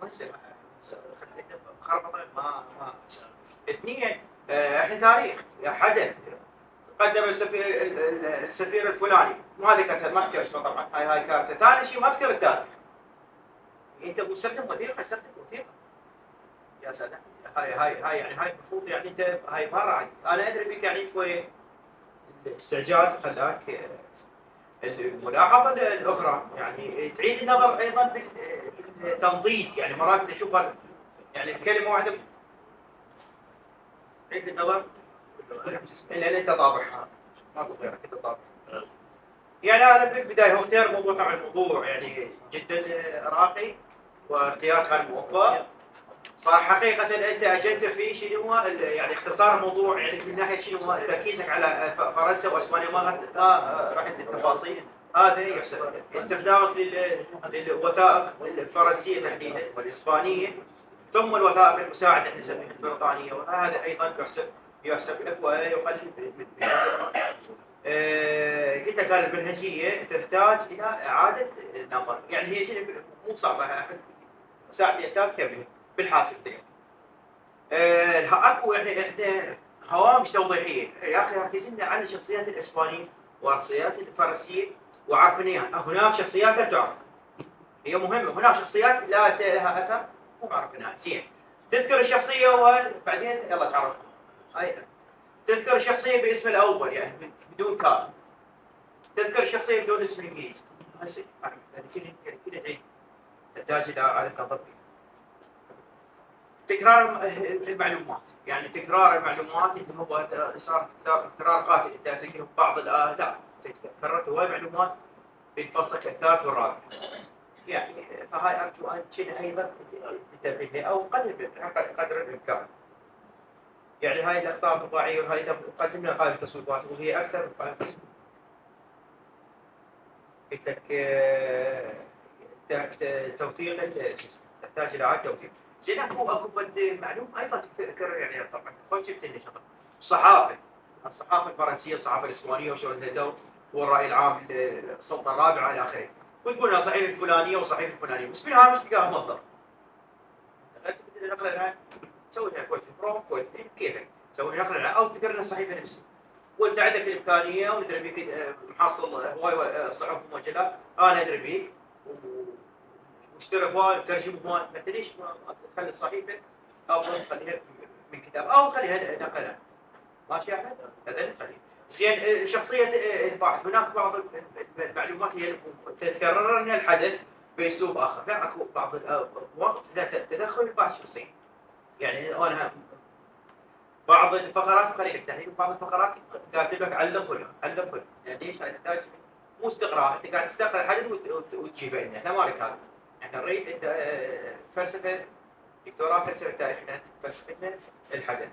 ما يصير خربطه ما اثنين. احنا تاريخ حدث قدم السفير الفلاني، ما ذكرت ما اذكر اسمه طبعا، هاي كارته. ثاني شيء ما اذكر التاريخ، انت مستخدم وثيقه استخدم وثيقه يا سلام. هاي يعني هاي المفروض يعني انت هاي مره عادي. انا ادري بك يعني شويه الاستعجال خلاك الملاحظه الاخرى يعني تعيد النظر ايضا بالتنضيد، يعني مرات تشوف يعني الكلمه واحده تعيد النظر الا انت طابعها ماكو غيرك انت طابع. يعني انا بالبدايه هو اختيار موضوع، طبعا الموضوع يعني جدا راقي واختيار كان موفق صراحه. حقيقه انت اجنت في شنو هو يعني اختصار الموضوع، يعني من ناحيه شنو هو تركيزك على فرنسا واسبانيا، ما رحت التفاصيل. هذا يحسب استخدامك للوثائق الفرنسيه تحديدا والاسبانيه، ثم الوثائق المساعده اللي نسميها البريطانيه، وهذا ايضا يحسب لك ولا يقلل من قلت لك المنهجيه تحتاج الى اعاده نظر، يعني هي شيء مو صعبه، ساعتين ثلاث كامله بالحاسب تقعد. اكو احنا هوامش توضيحيه يا اخي، ركزنا على الشخصيات الاسبانيه والشخصيات الفرنسيه وعرفناها. هناك شخصيات لم تعرف، هي مهمه، هناك شخصيات لا لها اثر وما عرفناها. زين تذكر الشخصيه وبعدين يلا تعرفها. تذكر الشخصيه باسم الاول يعني بدون كاتب، تذكر الشخصيه بدون اسم الانجليزي. هسه يعني كذا تعيد، تحتاج الى اعاده نظر. تكرار المعلومات، يعني تكرار المعلومات اللي هو صار تكرار قاتل، انت تسجل بعض لا كررت هواي معلومات بفصلك الثالث والرابع. يعني فهاي ارجو ان شيء ايضا تنتبه لها او قدر الامكان. يعني هاي الاخطاء الطباعيه وهاي قدمنا قائمه تصويبات وهي اكثر من قائمه تصويبات. قلت لك توثيق الجسم تحتاج الى اعاده توثيق. زين اكو معلومه ايضا تذكر يعني طبعا خوي جبت لي شغله الصحافه الفرنسيه، الصحافه الاسبانيه وشلون هدوا والراي العام السلطه الرابعه الى اخره، وتقول لنا صحيفه الفلانيه وصحيفه الفلانيه، بس بالهامش تلقاها مصدر. انت لا تنقل عنها، تسوي لنا كويت بروم كويت كيفك تسوي نقل عنها او تقرا لنا الصحيفه نفسها. وانت عندك الامكانيه وندري بيك محصل هواي صحف ومجلات، انا ادري بيك واشتري هواي وترجم هواي، فانت ليش ما تخلي الصحيفه افضل تخليها من كتاب او خليها نقلا؟ ماشي يا احمد؟ هذا نخليه. زين شخصيه الباحث، هناك بعض المعلومات هي تتكرر لنا الحدث باسلوب اخر، لا اكو بعض الوقت تدخل الباحث شخصيا. يعني انا بعض الفقرات قليله التحليل وبعض الفقرات كاتب لك علق هنا علق هنا، يعني ليش؟ تحتاج مو استقراء، انت قاعد تستقرا الحدث وتجيبه لنا، احنا ما نريد هذا. احنا نريد انت فلسفه دكتوراه فلسفه تاريخ، احنا فلسفتنا الحدث.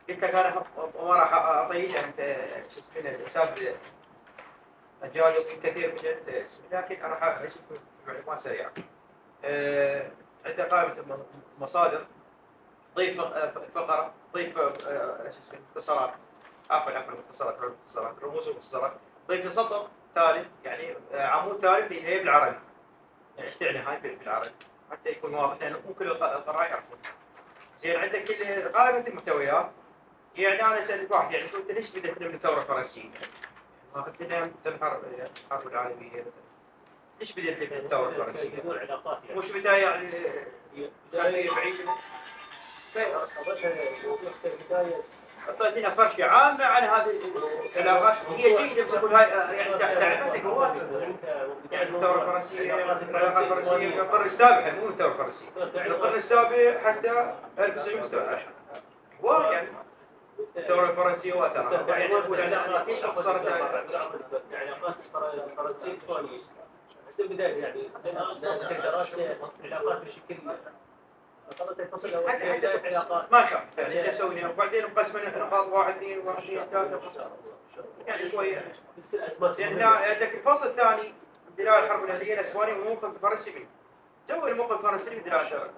قلت لك انا ما راح اعطيك انت شو اسمه الحساب اجاوب في كثير من الاسم، لكن انا راح اشوف معلومات سريعه. عندك قائمه المصادر، ضيف فقره، ضيف شو اسمه مختصرات، عفوا مختصرات رموز ومختصرات، ضيف سطر ثالث يعني عمود ثالث اللي هي بالعربي، يعني ايش تعني هاي بالعربي حتى يكون واضح لان مو كل القراء يعرفون. زين عندك قائمه المحتويات، يعني انا اسالك واحد يعني انت ليش بدات من الثوره الفرنسيه؟ ما اخذت لنا الحرب العالميه مثلا، ليش بدات من الثوره الفرنسيه؟ بدون علاقات يعني مش بدايه يعني خلفيه بعيده. اعطيتنا فرشه عامه عن هذه العلاقات، هي جيده بس اقول هاي يعني تعبتك هو يعني الثوره الفرنسيه، العلاقات الفرنسيه من القرن السابع، مو الثوره الفرنسيه، من القرن السابع حتى 1917 يعني الثوره الفرنسيه واثرها. يعني اقول انا ليش اختصرت العلاقات الفرنسيه الاسبانيه حتى البدايه يعني دراسه علاقات بشكل حتى ما كان يعني اذا سوينا وبعدين قسمنا نقاط 1 2 1 2 3 يعني شويه. هنا عندك الفصل الثاني دلال الحرب الاهليه الاسبانيه والموقف الفرنسي منه. سوي الموقف الفرنسي من دلال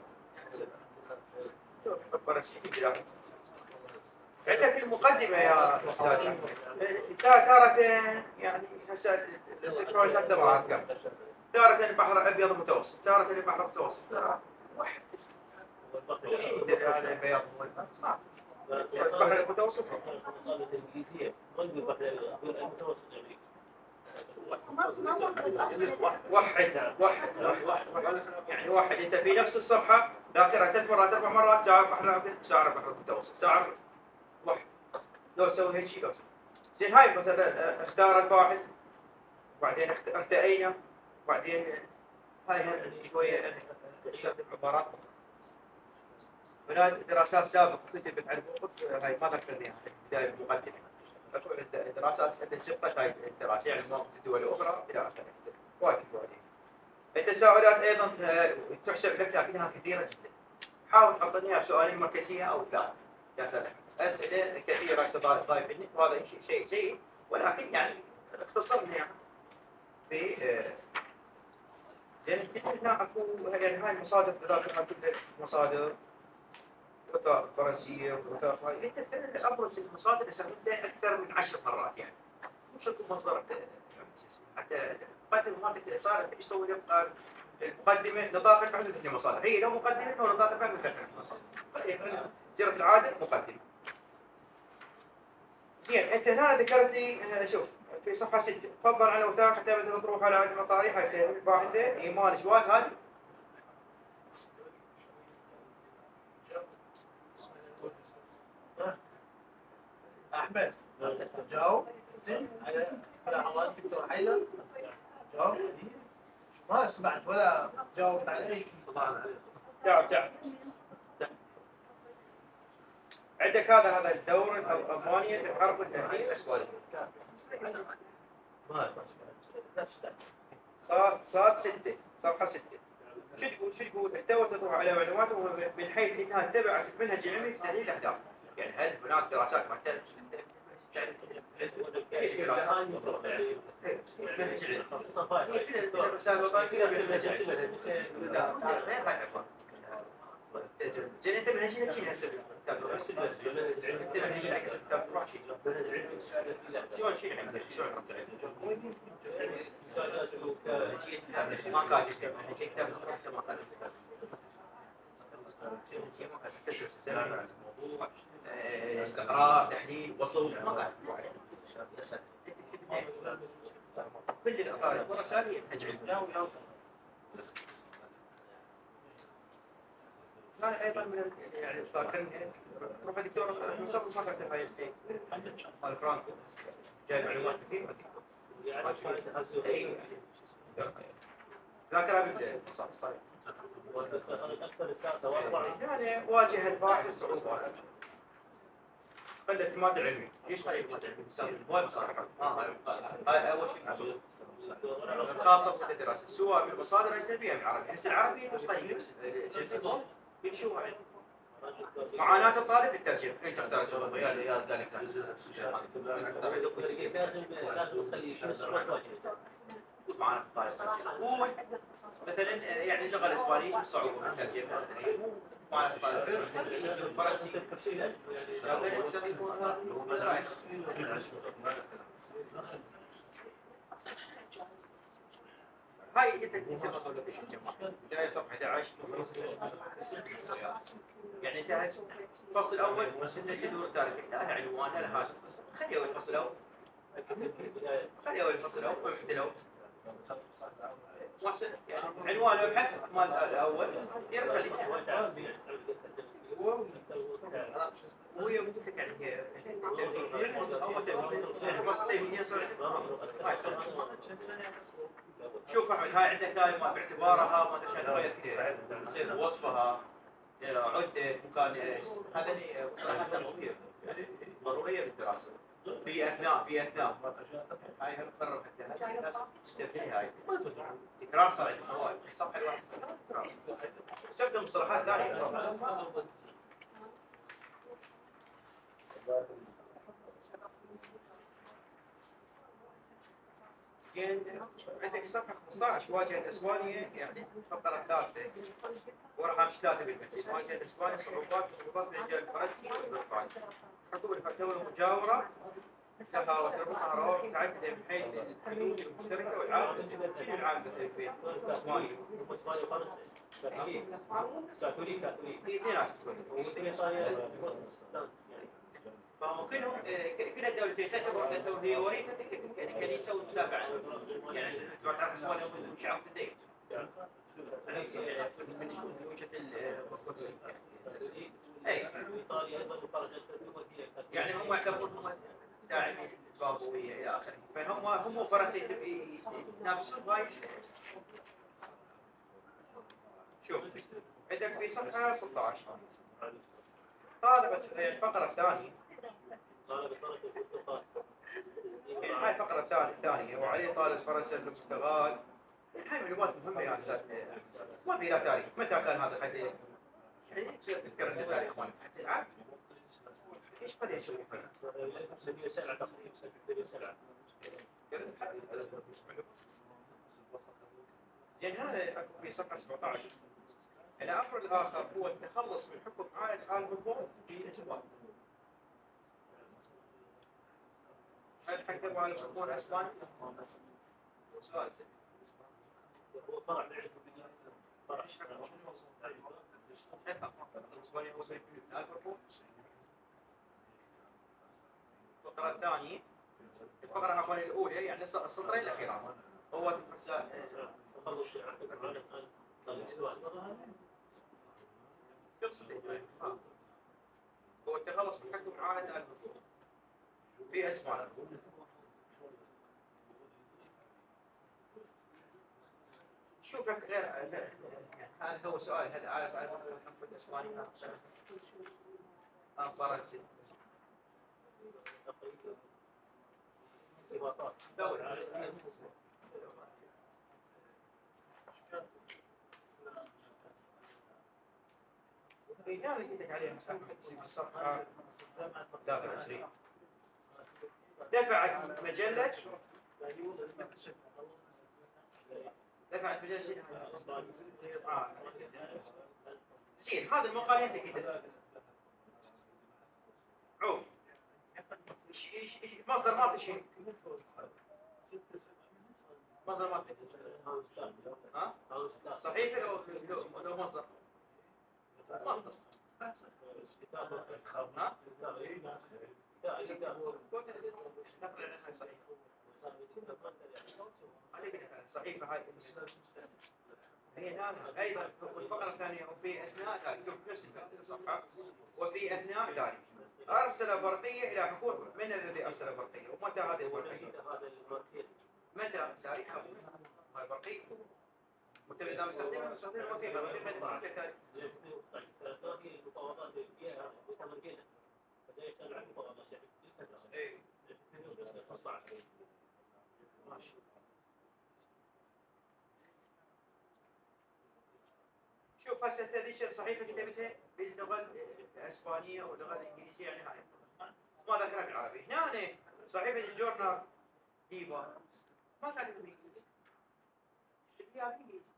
الفرنسي من دلال. عندك المقدمه يا استاذ، تارة يعني هسه الدكتور يسال دورات كم، تارة البحر الابيض المتوسط، تارة البحر المتوسط، واحد وش يدل على البياض صعب. البحر المتوسط الانجليزيه ما نقول البحر المتوسط يعني ما موجود اصلا. وحد يعني واحد انت في نفس الصفحه ذاكرها 3 مرات 4 مرات، ساعه بحر ابيض ساعه بحر متوسط ساعه واحد. لو اسوي هيك شيء لو زين هاي مثلا اختار الباحث وبعدين ارتئينا وبعدين هاي شويه نستخدم عبارات من دراسات سابقه كتبت عن الموقف، هاي ما ذكرناها في بدايه المقدمه. تقول الدراسات اللي سبقت هاي الدراسه يعني مواقف الدول الاخرى الى اخره. وايد وايد. التساؤلات ايضا تحسب لك لكنها كثيره جدا. حاول تحطنيها بسؤالين مركزيه او 3 يا سلام. اسئله كثيره ضايفني وهذا شيء جيد، ولكن يعني اختصرنا يعني في زين هنا اكو يعني هاي المصادر ذاكرها كلها مصادر وثائق فرنسيه ووثائق هاي انت ابرز المصادر اللي استخدمتها اكثر من 10 مرات يعني مو شرط مصدر حتى المقدمه مالتك صارت ايش تسوي يبقى المقدمه نظافه بعد من المصادر، هي لو مقدمه لو نظافه بعد من المصادر جرت العاده مقدمه. زين انت هنا ذكرت لي شوف في صفحه 6 تفضل عن وثائق اعتمدت الاطروحه على عدد المطارح الباحثه ايمان جواد هذه احمد جاوب على ملاحظات دكتور حيدر. جاوب ما سمعت ولا جاوبت على اي شيء. تعال عندك هذا الدور الالماني للحرب والتهديد الاسباني صاد 6 صفحه 6 شو تقول احتوت الأطروحة على معلومات من حيث انها اتبعت المنهج العلمي في تحليل الاحداث. يعني هل هناك دراسات ما زين انت منهجيتك شنو هسه؟ انت منهجيتك هسه تروح شيء شلون شنو عندك؟ شلون ما كاتب منهجيتك كتاب ما كاتب استقراء تحليل وصف ما قاعد كل الاطارات والرسائل هي منهج علمي. هذا ايضا من يعني ذاكرني روح الدكتور مصطفى ما كاتب هاي مال فرانكو جاي معلومات كثير ذاكرها بالبدايه صحيح. يعني واجه الباحث صعوبات قلة المادة العلمية. ليش قلة المادة العلمية؟ هواي مصادر. هاي أول شيء الخاصة بالدراسة سواء من المصادر الأجنبية من العربية. هسه العربية مش طريقة بس ينشوها يعني. معاناة الطالب في الترجمة. أنت اخترت يا قال لك لازم تخلي شنو صعوبة تواجه معاناة الطالب هو مثلا يعني اللغة الإسبانية صعوبة في الترجمة مو معاناة الطالب الفرنسي تذكر شيء هاي انت تقول في الجماعه بدايه صفحه 11 يعني انت الفصل الاول سنه تدور التاريخ لا لها عنوان لا لها خلي اول الفصل الاول خلي اول الفصل الاول والوحده الاول محسن يعني عنوان البحث مال الاول خليه هو يقول لك يعني هي الفصل الاول الفصل الثاني شوف احمد هاي عندك هاي ما باعتبارها ما تشاهد تغير كثير يصير وصفها عده مكان هذا مصطلحات ضروريه ضروريه بالدراسه في اثناء هاي هم تقرر حتى الناس تبتدي هاي تكرار صار عندهم فوائد الصفحه الواحده تكرار استخدم مصطلحات ثانيه عندك صفحة 15 واجهة إسبانيا يعني الفقرة الثالثة ورقم 3 بالمثل واجهة إسبانيا صعوبات من الرجال الفرنسي والبريطاني حكم الدولة المجاورة لها وتربطها روابط متعددة من حيث الحدود المشتركة والعالم شنو العالم مثلا في إسبانيا؟ كاثوليك اثنينات فهم كلهم كل الدولتين تعتبر هي وريثة يعني كنيسة وتدافع عنها. يعني تعرف سؤال شعب الدين. يعني من وجهة الأرثوذكسية. أي. ايطاليا ايضا خرجت يعني هم يعتبرون هم داعمين البابوية إلى آخره. فهم وفرنسا يتنافسون بهاي الشيء. شوف عندك في صفحة 16 طالبت الفقرة الثانية. يعني هاي الفقرة الثانية وعليه طالب فرنسا البرتغال. هاي معلومات مهمة يا أستاذ. ما في لا تاريخ، متى كان هذا الحديث؟ يعني تذكر أنت تاريخ مالك حتى العام؟ ايش قد يشوف هنا؟ 707 تقريبا 707. زين هذا اكو في صفحة 17. الأمر الآخر هو التخلص من حكم عائلة آل بويبون في إسبانيا. هل حكموا على بويبون إسبانيا؟ سؤال سهل. هو فرع من فرع إسبانيا هو من آل بويبون. الفقرة الثانية الفقرة عفوا الأولى يعني السطرين الأخيرات هو تخلص عن تقصد هو التخلص من حكم عائلة آل بويبون في إسبانيا. شوف لك غير هذا هو سؤال هل عارف الحكم الإسباني أم فرنسي؟ دولة هنا اللي قلت لك عليها في الصفحة 23 دفعت مجلة زين هذا المقال انت كده عوف مصدر مالته شيء مصدر مالته ها صحيفة لو مصدر ها نقل عنها صحيفة صحيفة هاي هي نعم أيضا الفقرة الثانية وفي أثناء ذلك في نفس الصفحة وفي أثناء ذلك أرسل برقية إلى حكومة. من الذي أرسل برقية ومتى هذه البرقية؟ متى تاريخها هاي البرقية؟ وأنت إذا مستخدمها وثيقة تاريخ. في المفاوضات فيها متمكنة فجاي يشتغل على المفاوضات إيه ماشي. شوف هسه هذيك الصحيفة كتبتها باللغة الإسبانية واللغة الإنجليزية يعني هاي ما ذكرها بالعربي. هنا صحيفة الجورنال ديبا ما كاتبة بالإنجليزي فيها بالإنجليزي.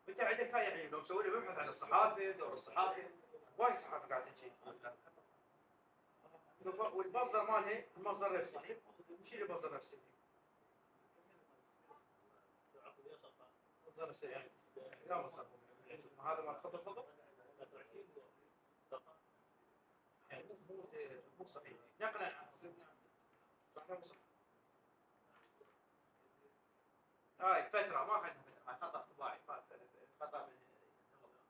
أنت عندك هاي يعني لو مسوي لي مبحث عن الصحافة دور الصحافة وايد صحافة قاعدة تجي. والمصدر مالها المصدر نفسه. شنو المصدر نفسه؟ مصدر نفسه يعني لا مصدر هذا ما تفضل تفضل يعني مو صحيح نقلا عنه صح مو صح. هاي فترة ما أخذنا خطأ طباعي خطأ من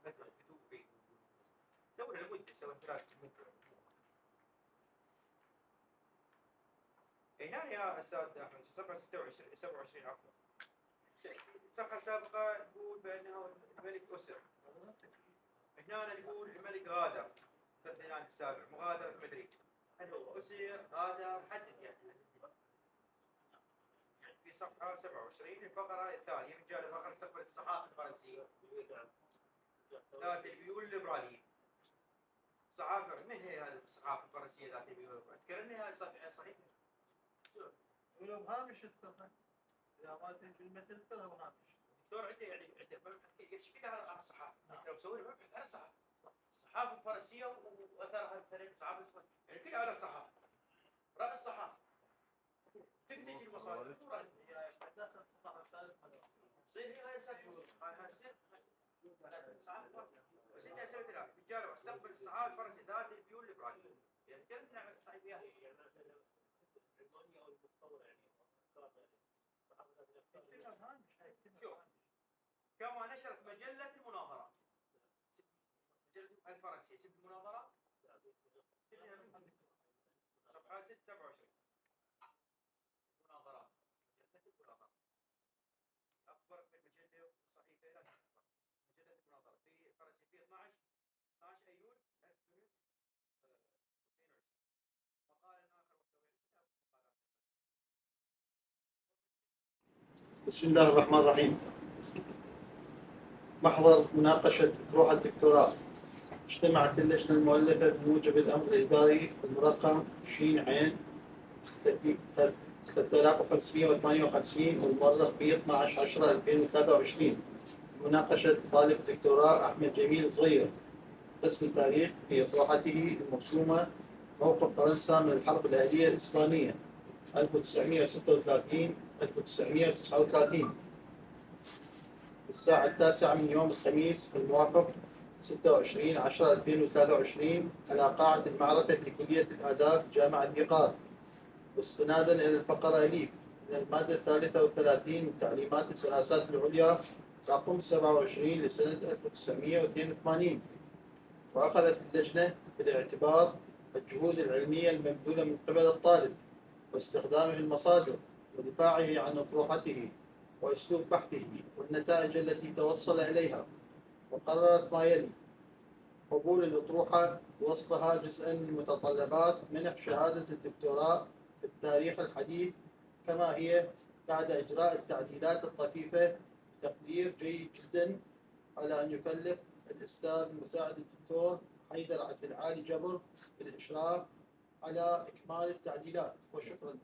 فترة كتب فيه سوينا المدة سوينا ثلاثة المدة. هنا يا أستاذ أحمد في صفحة 27 عفوا الصفحة السابقة تقول بأنه الملك أسر. هنا نقول الملك غادر 3/7 مغادرة مدريد. هل هو أسر غادر حدد يعني في صفحة 27 الفقرة الثانية من جانب آخر استقبلت الصحافة الفرنسية ذات الميول الليبرالية. صحافة من هي هذه الصحافة الفرنسية ذات الميول الليبرالية؟ أذكر أنها صحيح ولو هامش تذكرها إذا ما تجي كلمة تذكرها بهامش. دكتور عنده يعني عنده مبحث يشكل على الصحافة. لو مسوي مبحث على الصحافة الصحافة الفرنسية وأثرها مثلا الصحافة الإسبانية يعني كل على الصحافة رأي الصحافة تجي المصادر هي داخل الصفحة الثالثة تصير هي هاي السالفة هاي تصير صحافة بس أنت سويت الآن بالجانب استقبل الصحافة الفرنسية ذات الميول الليبرالية. تذكر تصور يعني افكار محافظات الافكار يكتبها هامش، شوف. كما نشرت مجلة المناظرات، مجلة الفرنسية اسم المناظرات صفحة 27 المناظرات، مجلة المناظرات أكبر من مجلة صحيفة لا تكبر. مجلة المناظرات في الفرنسية في 12 أيلول 1922. مقال آخر مقالات. بسم الله الرحمن الرحيم. محضر مناقشة أطروحة الدكتوراه. اجتمعت اللجنة المؤلفة بموجب الأمر الإداري المرقم ش/عين 3558 والمؤرخ ب 12/10/2023 مناقشة طالب الدكتوراه أحمد جميل صغير قسم التاريخ في أطروحته المرسومة موقف فرنسا من الحرب الأهلية الإسبانية 1936-1939 الساعة 9 من يوم الخميس الموافق 26/10/2023 على قاعة المعركة في كلية الآداب جامعة ديقار، واستنادا إلى الفقرة أليف من المادة 33 من تعليمات الدراسات العليا رقم 27 لسنة 1982. وأخذت اللجنة بالاعتبار الجهود العلمية المبذولة من قبل الطالب واستخدامه المصادر ودفاعه عن أطروحته وأسلوب بحثه والنتائج التي توصل إليها، وقررت ما يلي: قبول الأطروحة ووصفها جزءا من متطلبات منح شهادة الدكتوراه في التاريخ الحديث كما هي، بعد إجراء التعديلات الطفيفة بتقدير جيد جدا، على أن يكلف الأستاذ المساعد الدكتور حيدر عبد العالي جبر بالإشراف على إكمال التعديلات. وشكرا.